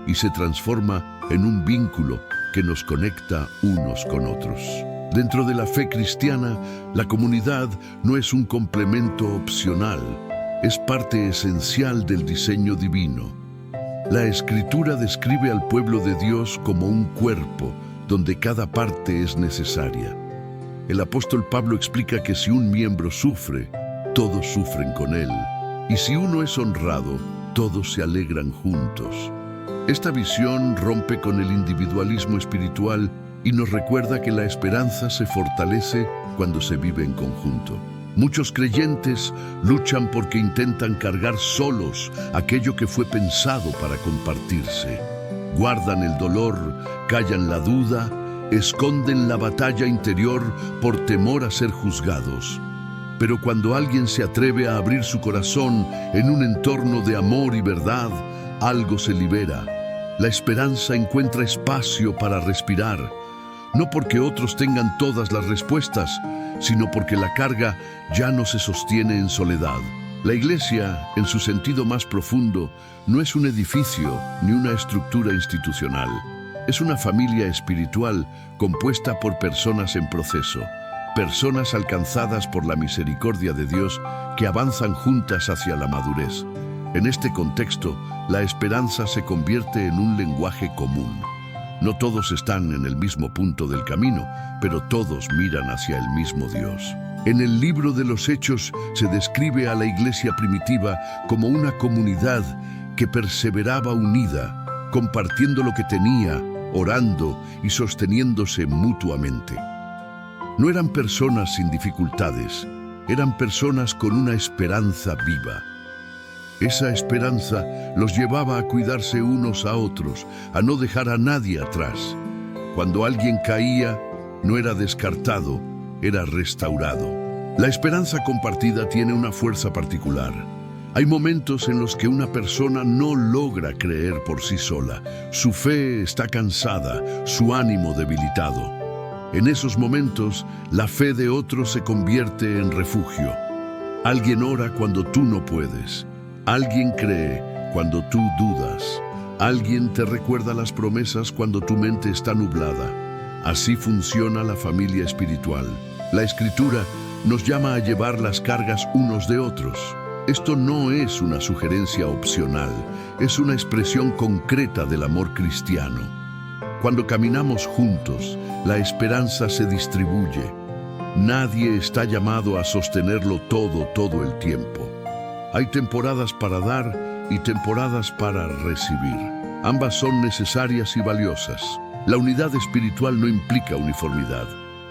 y se transforma en un vínculo que nos conecta unos con otros. Dentro de la fe cristiana, la comunidad no es un complemento opcional, es parte esencial del diseño divino. La Escritura describe al pueblo de Dios como un cuerpo donde cada parte es necesaria. El apóstol Pablo explica que si un miembro sufre, todos sufren con él. Y si uno es honrado, todos se alegran juntos. Esta visión rompe con el individualismo espiritual y nos recuerda que la esperanza se fortalece cuando se vive en conjunto. Muchos creyentes luchan porque intentan cargar solos aquello que fue pensado para compartirse. Guardan el dolor, callan la duda, esconden la batalla interior por temor a ser juzgados. Pero cuando alguien se atreve a abrir su corazón en un entorno de amor y verdad, algo se libera. La esperanza encuentra espacio para respirar, no porque otros tengan todas las respuestas, sino porque la carga ya no se sostiene en soledad. La iglesia, en su sentido más profundo, no es un edificio ni una estructura institucional. Es una familia espiritual compuesta por personas en proceso, personas alcanzadas por la misericordia de Dios que avanzan juntas hacia la madurez. En este contexto, la esperanza se convierte en un lenguaje común. No todos están en el mismo punto del camino, pero todos miran hacia el mismo Dios. En el libro de los Hechos se describe a la iglesia primitiva como una comunidad que perseveraba unida, compartiendo lo que tenía, orando y sosteniéndose mutuamente. No eran personas sin dificultades, eran personas con una esperanza viva. Esa esperanza los llevaba a cuidarse unos a otros, a no dejar a nadie atrás. Cuando alguien caía, no era descartado, era restaurado. La esperanza compartida tiene una fuerza particular. Hay momentos en los que una persona no logra creer por sí sola. Su fe está cansada, su ánimo debilitado. En esos momentos, la fe de otros se convierte en refugio. Alguien ora cuando tú no puedes. Alguien cree cuando tú dudas. Alguien te recuerda las promesas cuando tu mente está nublada. Así funciona la familia espiritual. La Escritura nos llama a llevar las cargas unos de otros. Esto no es una sugerencia opcional, es una expresión concreta del amor cristiano. Cuando caminamos juntos, la esperanza se distribuye. Nadie está llamado a sostenerlo todo el tiempo. Hay temporadas para dar y temporadas para recibir. Ambas son necesarias y valiosas. La unidad espiritual no implica uniformidad.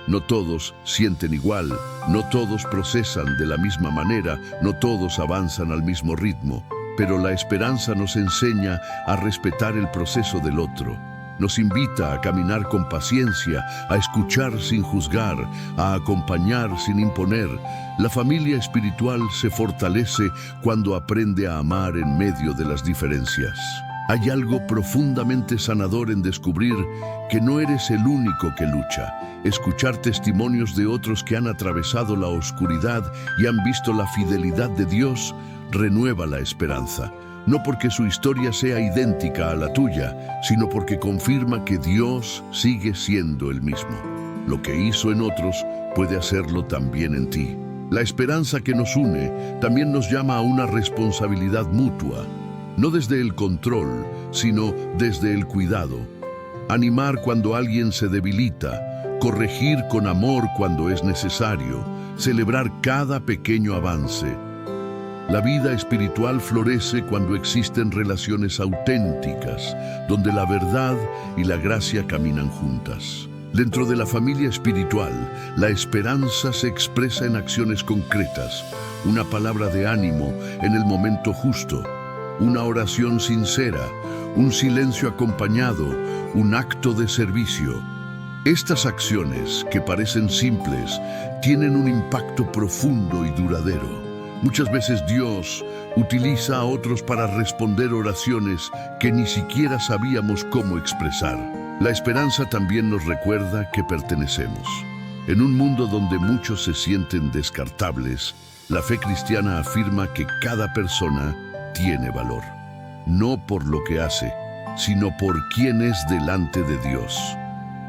No todos sienten igual, no todos procesan de la misma manera, no todos avanzan al mismo ritmo, pero la esperanza nos enseña a respetar el proceso del otro. Nos invita a caminar con paciencia, a escuchar sin juzgar, a acompañar sin imponer. La familia espiritual se fortalece cuando aprende a amar en medio de las diferencias. Hay algo profundamente sanador en descubrir que no eres el único que lucha. Escuchar testimonios de otros que han atravesado la oscuridad y han visto la fidelidad de Dios renueva la esperanza. No porque su historia sea idéntica a la tuya, sino porque confirma que Dios sigue siendo el mismo. Lo que hizo en otros puede hacerlo también en ti. La esperanza que nos une también nos llama a una responsabilidad mutua, no desde el control, sino desde el cuidado. Animar cuando alguien se debilita, corregir con amor cuando es necesario, celebrar cada pequeño avance. La vida espiritual florece cuando existen relaciones auténticas, donde la verdad y la gracia caminan juntas. Dentro de la familia espiritual, la esperanza se expresa en acciones concretas, una palabra de ánimo en el momento justo, una oración sincera, un silencio acompañado, un acto de servicio. Estas acciones, que parecen simples, tienen un impacto profundo y duradero. Muchas veces Dios utiliza a otros para responder oraciones que ni siquiera sabíamos cómo expresar. La esperanza también nos recuerda que pertenecemos. En un mundo donde muchos se sienten descartables, La fe cristiana afirma que cada persona tiene valor, no por lo que hace, sino por quién es delante de Dios.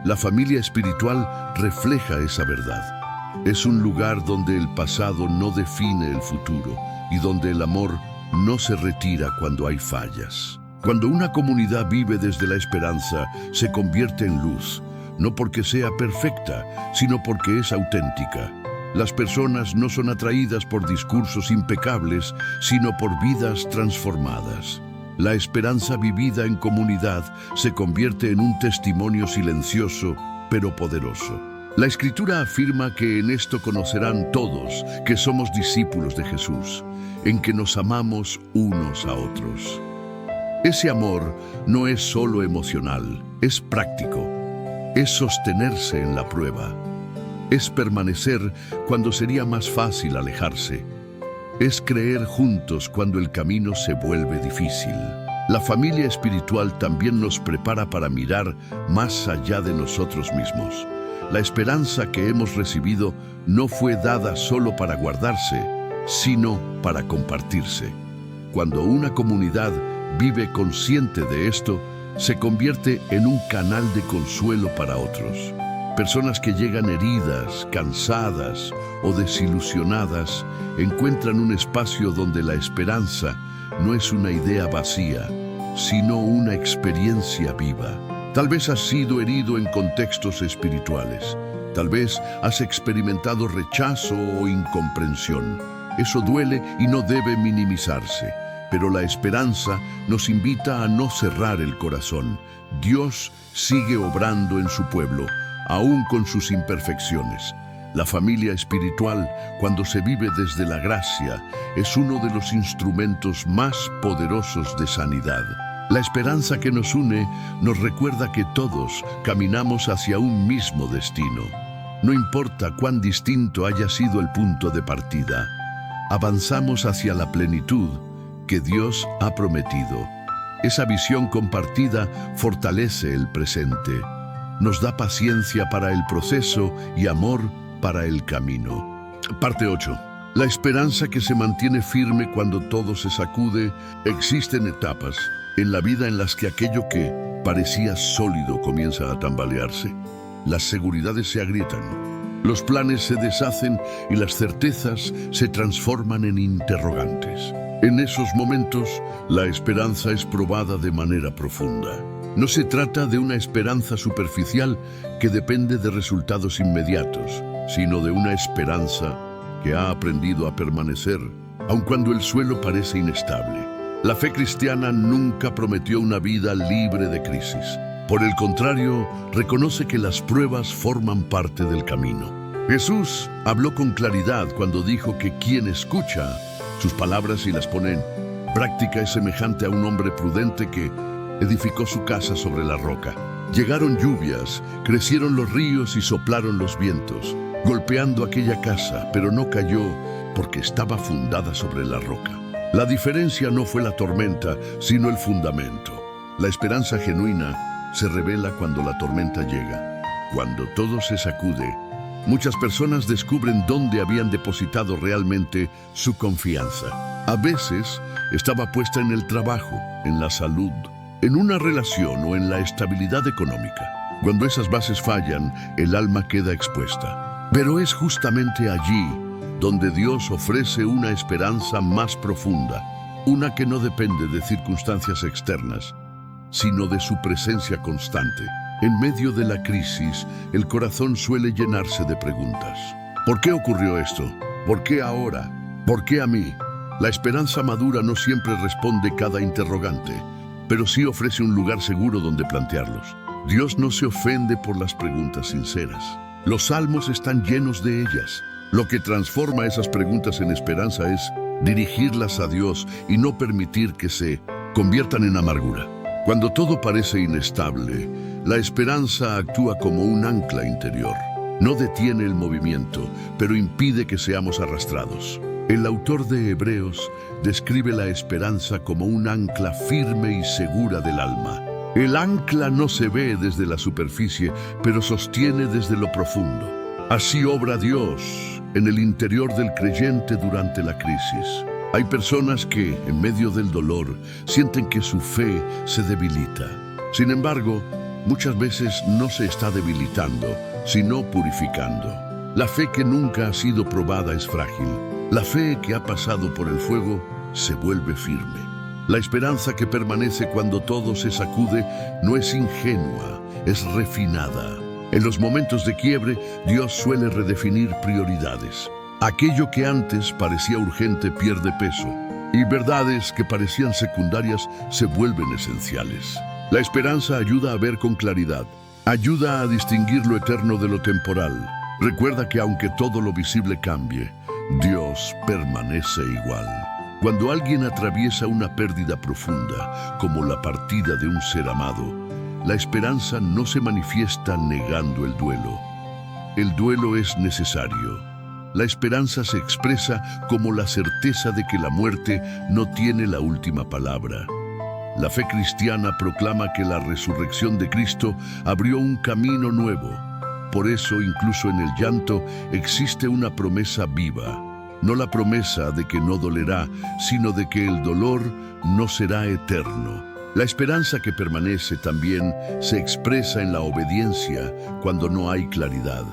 La familia espiritual refleja esa verdad. Es un lugar donde el pasado no define el futuro y donde el amor no se retira cuando hay fallas. Cuando una comunidad vive desde la esperanza, se convierte en luz, no porque sea perfecta, sino porque es auténtica. Las personas no son atraídas por discursos impecables, sino por vidas transformadas. La esperanza vivida en comunidad se convierte en un testimonio silencioso, pero poderoso. La Escritura afirma que en esto conocerán todos que somos discípulos de Jesús, en que nos amamos unos a otros. Ese amor no es solo emocional, es práctico. Es sostenerse en la prueba. Es permanecer cuando sería más fácil alejarse. Es creer juntos cuando el camino se vuelve difícil. La familia espiritual también nos prepara para mirar más allá de nosotros mismos. La esperanza que hemos recibido no fue dada solo para guardarse, sino para compartirse. Cuando una comunidad vive consciente de esto, se convierte en un canal de consuelo para otros. Personas que llegan heridas, cansadas o desilusionadas encuentran un espacio donde la esperanza no es una idea vacía, sino una experiencia viva. Tal vez has sido herido en contextos espirituales. Tal vez has experimentado rechazo o incomprensión. Eso duele y no debe minimizarse. Pero la esperanza nos invita a no cerrar el corazón. Dios sigue obrando en su pueblo, aún con sus imperfecciones. La familia espiritual, cuando se vive desde la gracia, es uno de los instrumentos más poderosos de sanidad. La esperanza que nos une nos recuerda que todos caminamos hacia un mismo destino. No importa cuán distinto haya sido el punto de partida, avanzamos hacia la plenitud que Dios ha prometido. Esa visión compartida fortalece el presente. Nos da paciencia para el proceso y amor para el camino. Parte 8. La esperanza que se mantiene firme cuando todo se sacude. Existen etapas en la vida en las que aquello que parecía sólido comienza a tambalearse. Las seguridades se agrietan, los planes se deshacen y las certezas se transforman en interrogantes. En esos momentos, la esperanza es probada de manera profunda. No se trata de una esperanza superficial que depende de resultados inmediatos, sino de una esperanza que ha aprendido a permanecer, aun cuando el suelo parece inestable. La fe cristiana nunca prometió una vida libre de crisis. Por el contrario, reconoce que las pruebas forman parte del camino. Jesús habló con claridad cuando dijo que quien escucha sus palabras y las pone en práctica es semejante a un hombre prudente que edificó su casa sobre la roca. Llegaron lluvias, crecieron los ríos y soplaron los vientos, golpeando aquella casa, pero no cayó porque estaba fundada sobre la roca. La diferencia no fue la tormenta, sino el fundamento. La esperanza genuina se revela cuando la tormenta llega. Cuando todo se sacude, muchas personas descubren dónde habían depositado realmente su confianza. A veces estaba puesta en el trabajo, en la salud, en una relación o en la estabilidad económica. Cuando esas bases fallan, el alma queda expuesta. Pero es justamente allí donde Dios ofrece una esperanza más profunda, una que no depende de circunstancias externas, sino de su presencia constante. En medio de la crisis, el corazón suele llenarse de preguntas. ¿Por qué ocurrió esto? ¿Por qué ahora? ¿Por qué a mí? La esperanza madura no siempre responde cada interrogante, pero sí ofrece un lugar seguro donde plantearlos. Dios no se ofende por las preguntas sinceras. Los salmos están llenos de ellas. Lo que transforma esas preguntas en esperanza es dirigirlas a Dios y no permitir que se conviertan en amargura. Cuando todo parece inestable, la esperanza actúa como un ancla interior. No detiene el movimiento, pero impide que seamos arrastrados. El autor de Hebreos describe la esperanza como un ancla firme y segura del alma. El ancla no se ve desde la superficie, pero sostiene desde lo profundo. Así obra Dios en el interior del creyente durante la crisis. Hay personas que, en medio del dolor, sienten que su fe se debilita. Sin embargo, muchas veces no se está debilitando, sino purificando. La fe que nunca ha sido probada es frágil. La fe que ha pasado por el fuego se vuelve firme. La esperanza que permanece cuando todo se sacude no es ingenua, es refinada. En los momentos de quiebre, Dios suele redefinir prioridades. Aquello que antes parecía urgente pierde peso, y verdades que parecían secundarias se vuelven esenciales. La esperanza ayuda a ver con claridad, ayuda a distinguir lo eterno de lo temporal. Recuerda que aunque todo lo visible cambie, Dios permanece igual. Cuando alguien atraviesa una pérdida profunda, como la partida de un ser amado, la esperanza no se manifiesta negando el duelo. El duelo es necesario. La esperanza se expresa como la certeza de que la muerte no tiene la última palabra. La fe cristiana proclama que la resurrección de Cristo abrió un camino nuevo. Por eso, incluso en el llanto, existe una promesa viva. No la promesa de que no dolerá, sino de que el dolor no será eterno. La esperanza que permanece también se expresa en la obediencia cuando no hay claridad.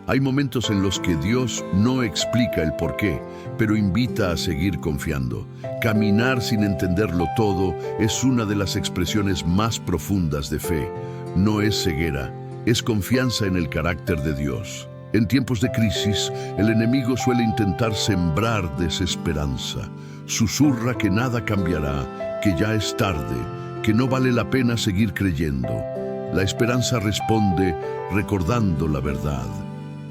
Hay momentos en los que Dios no explica el porqué, pero invita a seguir confiando. Caminar sin entenderlo todo es una de las expresiones más profundas de fe. No es ceguera, es confianza en el carácter de Dios. En tiempos de crisis, el enemigo suele intentar sembrar desesperanza. Susurra que nada cambiará, que ya es tarde, que no vale la pena seguir creyendo. La esperanza responde recordando la verdad,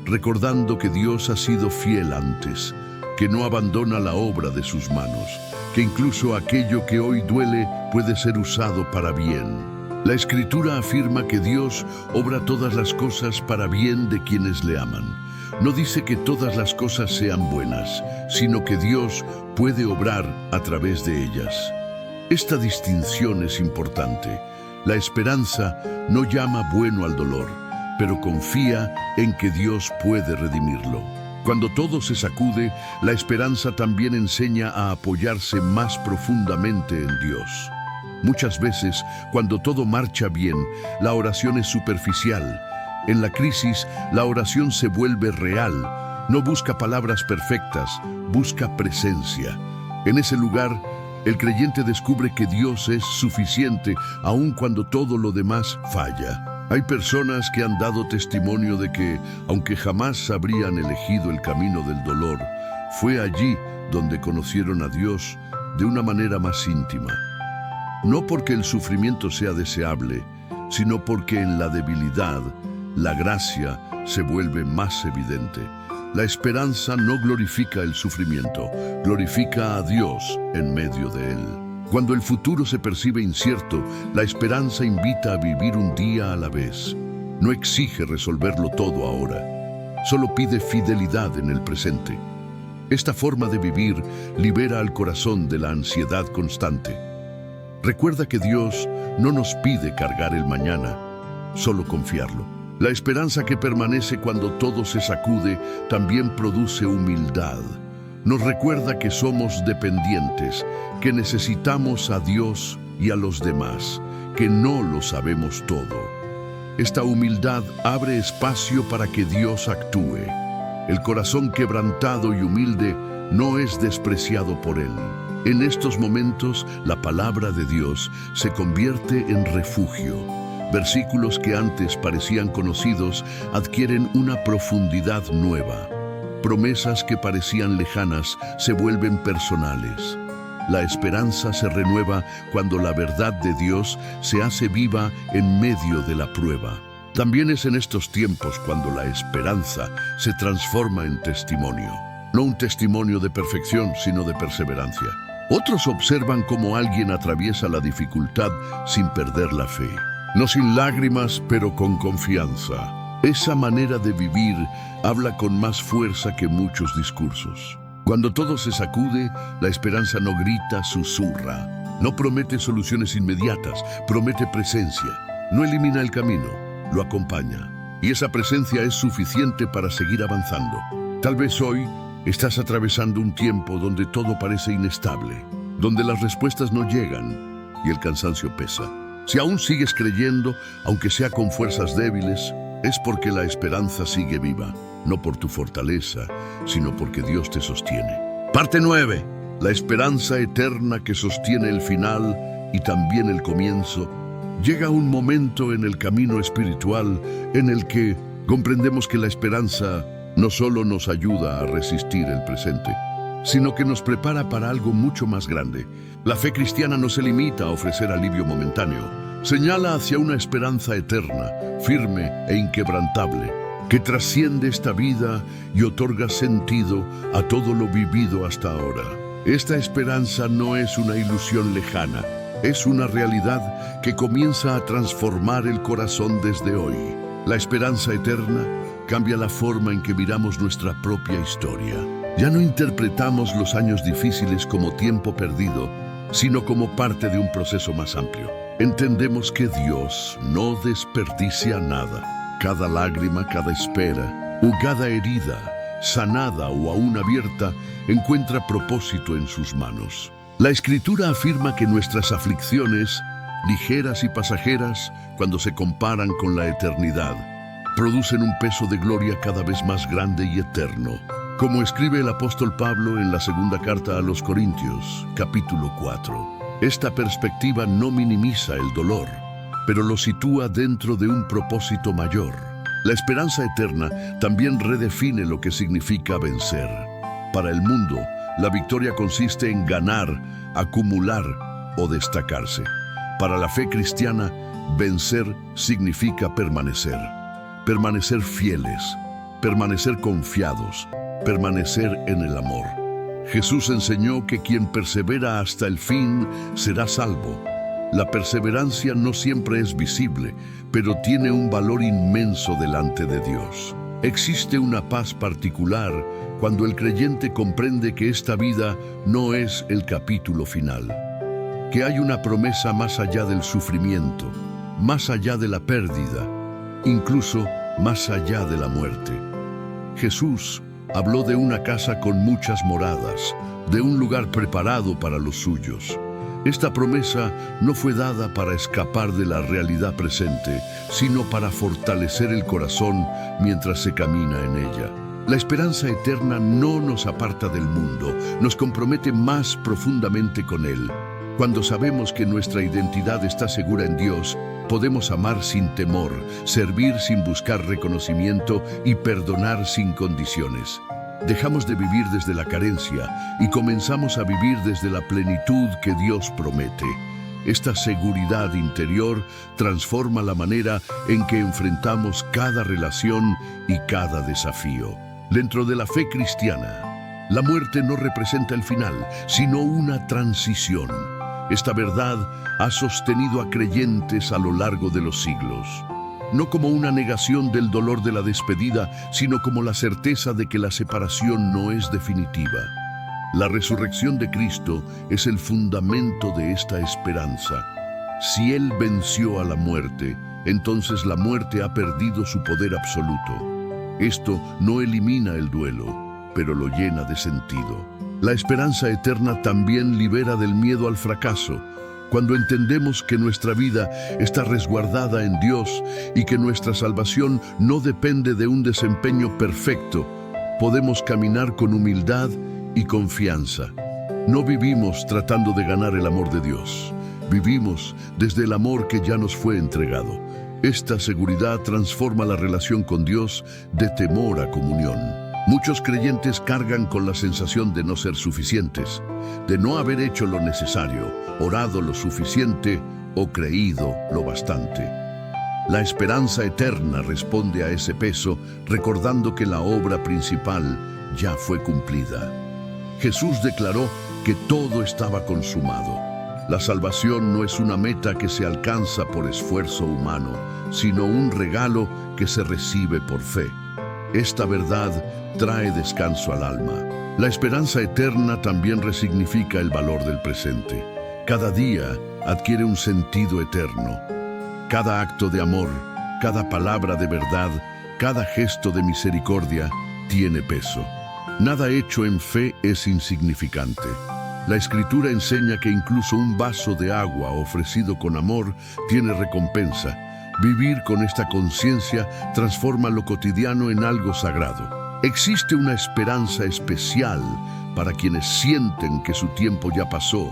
recordando que Dios ha sido fiel antes, que no abandona la obra de sus manos, que incluso aquello que hoy duele puede ser usado para bien. La Escritura afirma que Dios obra todas las cosas para bien de quienes le aman. No dice que todas las cosas sean buenas, sino que Dios puede obrar a través de ellas. Esta distinción es importante. La esperanza no llama bueno al dolor, pero confía en que Dios puede redimirlo. Cuando todo se sacude, la esperanza también enseña a apoyarse más profundamente en Dios. Muchas veces, cuando todo marcha bien, la oración es superficial. En la crisis, la oración se vuelve real. No busca palabras perfectas, busca presencia. En ese lugar, el creyente descubre que Dios es suficiente, aun cuando todo lo demás falla. Hay personas que han dado testimonio de que, aunque jamás habrían elegido el camino del dolor, fue allí donde conocieron a Dios de una manera más íntima. No porque el sufrimiento sea deseable, sino porque en la debilidad, la gracia se vuelve más evidente. La esperanza no glorifica el sufrimiento, glorifica a Dios en medio de él. Cuando el futuro se percibe incierto, la esperanza invita a vivir un día a la vez. No exige resolverlo todo ahora, solo pide fidelidad en el presente. Esta forma de vivir libera al corazón de la ansiedad constante. Recuerda que Dios no nos pide cargar el mañana, solo confiarlo. La esperanza que permanece cuando todo se sacude también produce humildad. Nos recuerda que somos dependientes, que necesitamos a Dios y a los demás, que no lo sabemos todo. Esta humildad abre espacio para que Dios actúe. El corazón quebrantado y humilde no es despreciado por Él. En estos momentos, la palabra de Dios se convierte en refugio. Versículos que antes parecían conocidos adquieren una profundidad nueva. Promesas que parecían lejanas se vuelven personales. La esperanza se renueva cuando la verdad de Dios se hace viva en medio de la prueba. También es en estos tiempos cuando la esperanza se transforma en testimonio. No un testimonio de perfección, sino de perseverancia. Otros observan cómo alguien atraviesa la dificultad sin perder la fe. No sin lágrimas, pero con confianza. Esa manera de vivir habla con más fuerza que muchos discursos. Cuando todo se sacude, la esperanza no grita, susurra. No promete soluciones inmediatas, promete presencia. No elimina el camino, lo acompaña. Y esa presencia es suficiente para seguir avanzando. Tal vez hoy estás atravesando un tiempo donde todo parece inestable, donde las respuestas no llegan y el cansancio pesa. Si aún sigues creyendo, aunque sea con fuerzas débiles, es porque la esperanza sigue viva, no por tu fortaleza, sino porque Dios te sostiene. Parte 9. La esperanza eterna que sostiene el final y también el comienzo. Llega un momento en el camino espiritual en el que comprendemos que la esperanza no solo nos ayuda a resistir el presente, sino que nos prepara para algo mucho más grande. La fe cristiana no se limita a ofrecer alivio momentáneo, señala hacia una esperanza eterna, firme e inquebrantable, que trasciende esta vida y otorga sentido a todo lo vivido hasta ahora. Esta esperanza no es una ilusión lejana, es una realidad que comienza a transformar el corazón desde hoy. La esperanza eterna cambia la forma en que miramos nuestra propia historia. Ya no interpretamos los años difíciles como tiempo perdido, sino como parte de un proceso más amplio. Entendemos que Dios no desperdicia nada. Cada lágrima, cada espera, o cada herida, sanada o aún abierta, encuentra propósito en sus manos. La Escritura afirma que nuestras aflicciones, ligeras y pasajeras, cuando se comparan con la eternidad, producen un peso de gloria cada vez más grande y eterno. Como escribe el apóstol Pablo en la segunda carta a los Corintios, capítulo 4. Esta perspectiva no minimiza el dolor, pero lo sitúa dentro de un propósito mayor. La esperanza eterna también redefine lo que significa vencer. Para el mundo, la victoria consiste en ganar, acumular o destacarse. Para la fe cristiana, vencer significa permanecer. Permanecer fieles, permanecer confiados, permanecer en el amor. Jesús enseñó que quien persevera hasta el fin será salvo. La perseverancia no siempre es visible, pero tiene un valor inmenso delante de Dios. Existe una paz particular cuando el creyente comprende que esta vida no es el capítulo final, que hay una promesa más allá del sufrimiento, más allá de la pérdida, incluso más allá de la muerte. Jesús habló de una casa con muchas moradas, de un lugar preparado para los suyos. Esta promesa no fue dada para escapar de la realidad presente, sino para fortalecer el corazón mientras se camina en ella. La esperanza eterna no nos aparta del mundo, nos compromete más profundamente con Él. Cuando sabemos que nuestra identidad está segura en Dios, podemos amar sin temor, servir sin buscar reconocimiento y perdonar sin condiciones. Dejamos de vivir desde la carencia y comenzamos a vivir desde la plenitud que Dios promete. Esta seguridad interior transforma la manera en que enfrentamos cada relación y cada desafío. Dentro de la fe cristiana, la muerte no representa el final, sino una transición. Esta verdad ha sostenido a creyentes a lo largo de los siglos. No como una negación del dolor de la despedida, sino como la certeza de que la separación no es definitiva. La resurrección de Cristo es el fundamento de esta esperanza. Si Él venció a la muerte, entonces la muerte ha perdido su poder absoluto. Esto no elimina el duelo, pero lo llena de sentido. La esperanza eterna también libera del miedo al fracaso. Cuando entendemos que nuestra vida está resguardada en Dios y que nuestra salvación no depende de un desempeño perfecto, podemos caminar con humildad y confianza. No vivimos tratando de ganar el amor de Dios. Vivimos desde el amor que ya nos fue entregado. Esta seguridad transforma la relación con Dios de temor a comunión. Muchos creyentes cargan con la sensación de no ser suficientes, de no haber hecho lo necesario, orado lo suficiente o creído lo bastante. La esperanza eterna responde a ese peso, recordando que la obra principal ya fue cumplida. Jesús declaró que todo estaba consumado. La salvación no es una meta que se alcanza por esfuerzo humano, sino un regalo que se recibe por fe. Esta verdad trae descanso al alma. La esperanza eterna también resignifica el valor del presente. Cada día adquiere un sentido eterno. Cada acto de amor, cada palabra de verdad, cada gesto de misericordia tiene peso. Nada hecho en fe es insignificante. La Escritura enseña que incluso un vaso de agua ofrecido con amor tiene recompensa. Vivir con esta conciencia transforma lo cotidiano en algo sagrado. Existe una esperanza especial para quienes sienten que su tiempo ya pasó,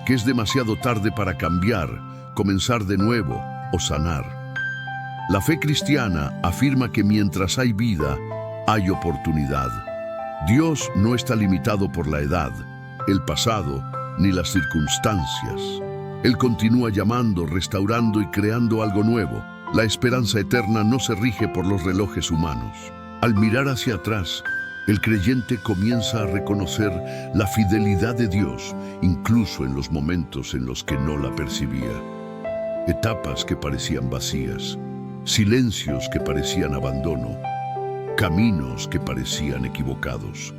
que es demasiado tarde para cambiar, comenzar de nuevo o sanar. La fe cristiana afirma que mientras hay vida, hay oportunidad. Dios no está limitado por la edad, el pasado ni las circunstancias. Él continúa llamando, restaurando y creando algo nuevo. La esperanza eterna no se rige por los relojes humanos. Al mirar hacia atrás, el creyente comienza a reconocer la fidelidad de Dios, incluso en los momentos en los que no la percibía. Etapas que parecían vacías, silencios que parecían abandono, caminos que parecían equivocados.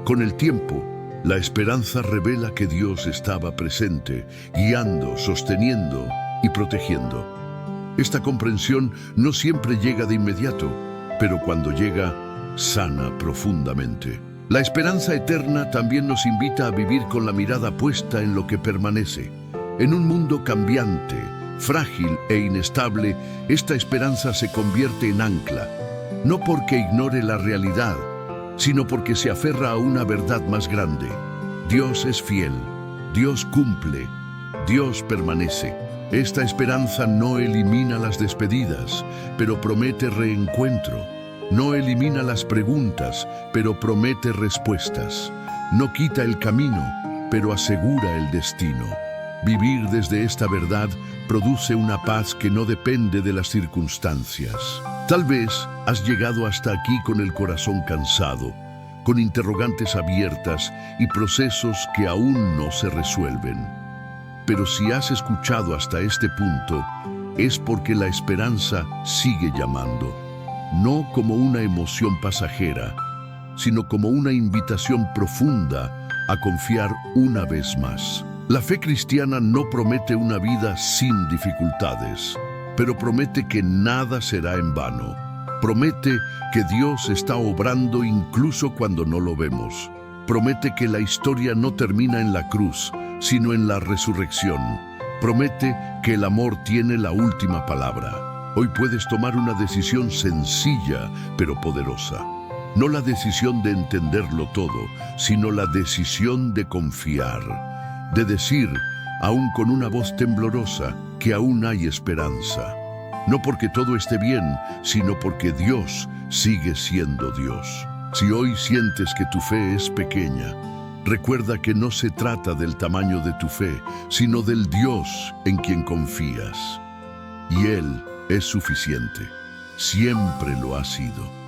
Con el tiempo, la esperanza revela que Dios estaba presente, guiando, sosteniendo y protegiendo. Esta comprensión no siempre llega de inmediato, pero cuando llega, sana profundamente. La esperanza eterna también nos invita a vivir con la mirada puesta en lo que permanece. En un mundo cambiante, frágil e inestable, esta esperanza se convierte en ancla, no porque ignore la realidad, sino porque se aferra a una verdad más grande. Dios es fiel, Dios cumple, Dios permanece. Esta esperanza no elimina las despedidas, pero promete reencuentro. No elimina las preguntas, pero promete respuestas. No quita el camino, pero asegura el destino. Vivir desde esta verdad produce una paz que no depende de las circunstancias. Tal vez has llegado hasta aquí con el corazón cansado, con interrogantes abiertas y procesos que aún no se resuelven. Pero si has escuchado hasta este punto, es porque la esperanza sigue llamando, no como una emoción pasajera, sino como una invitación profunda a confiar una vez más. La fe cristiana no promete una vida sin dificultades, pero promete que nada será en vano. Promete que Dios está obrando incluso cuando no lo vemos. Promete que la historia no termina en la cruz, sino en la resurrección. Promete que el amor tiene la última palabra. Hoy puedes tomar una decisión sencilla, pero poderosa. No la decisión de entenderlo todo, sino la decisión de confiar. De decir, aún con una voz temblorosa, que aún hay esperanza. No porque todo esté bien, sino porque Dios sigue siendo Dios. Si hoy sientes que tu fe es pequeña, recuerda que no se trata del tamaño de tu fe, sino del Dios en quien confías. Y Él es suficiente. Siempre lo ha sido.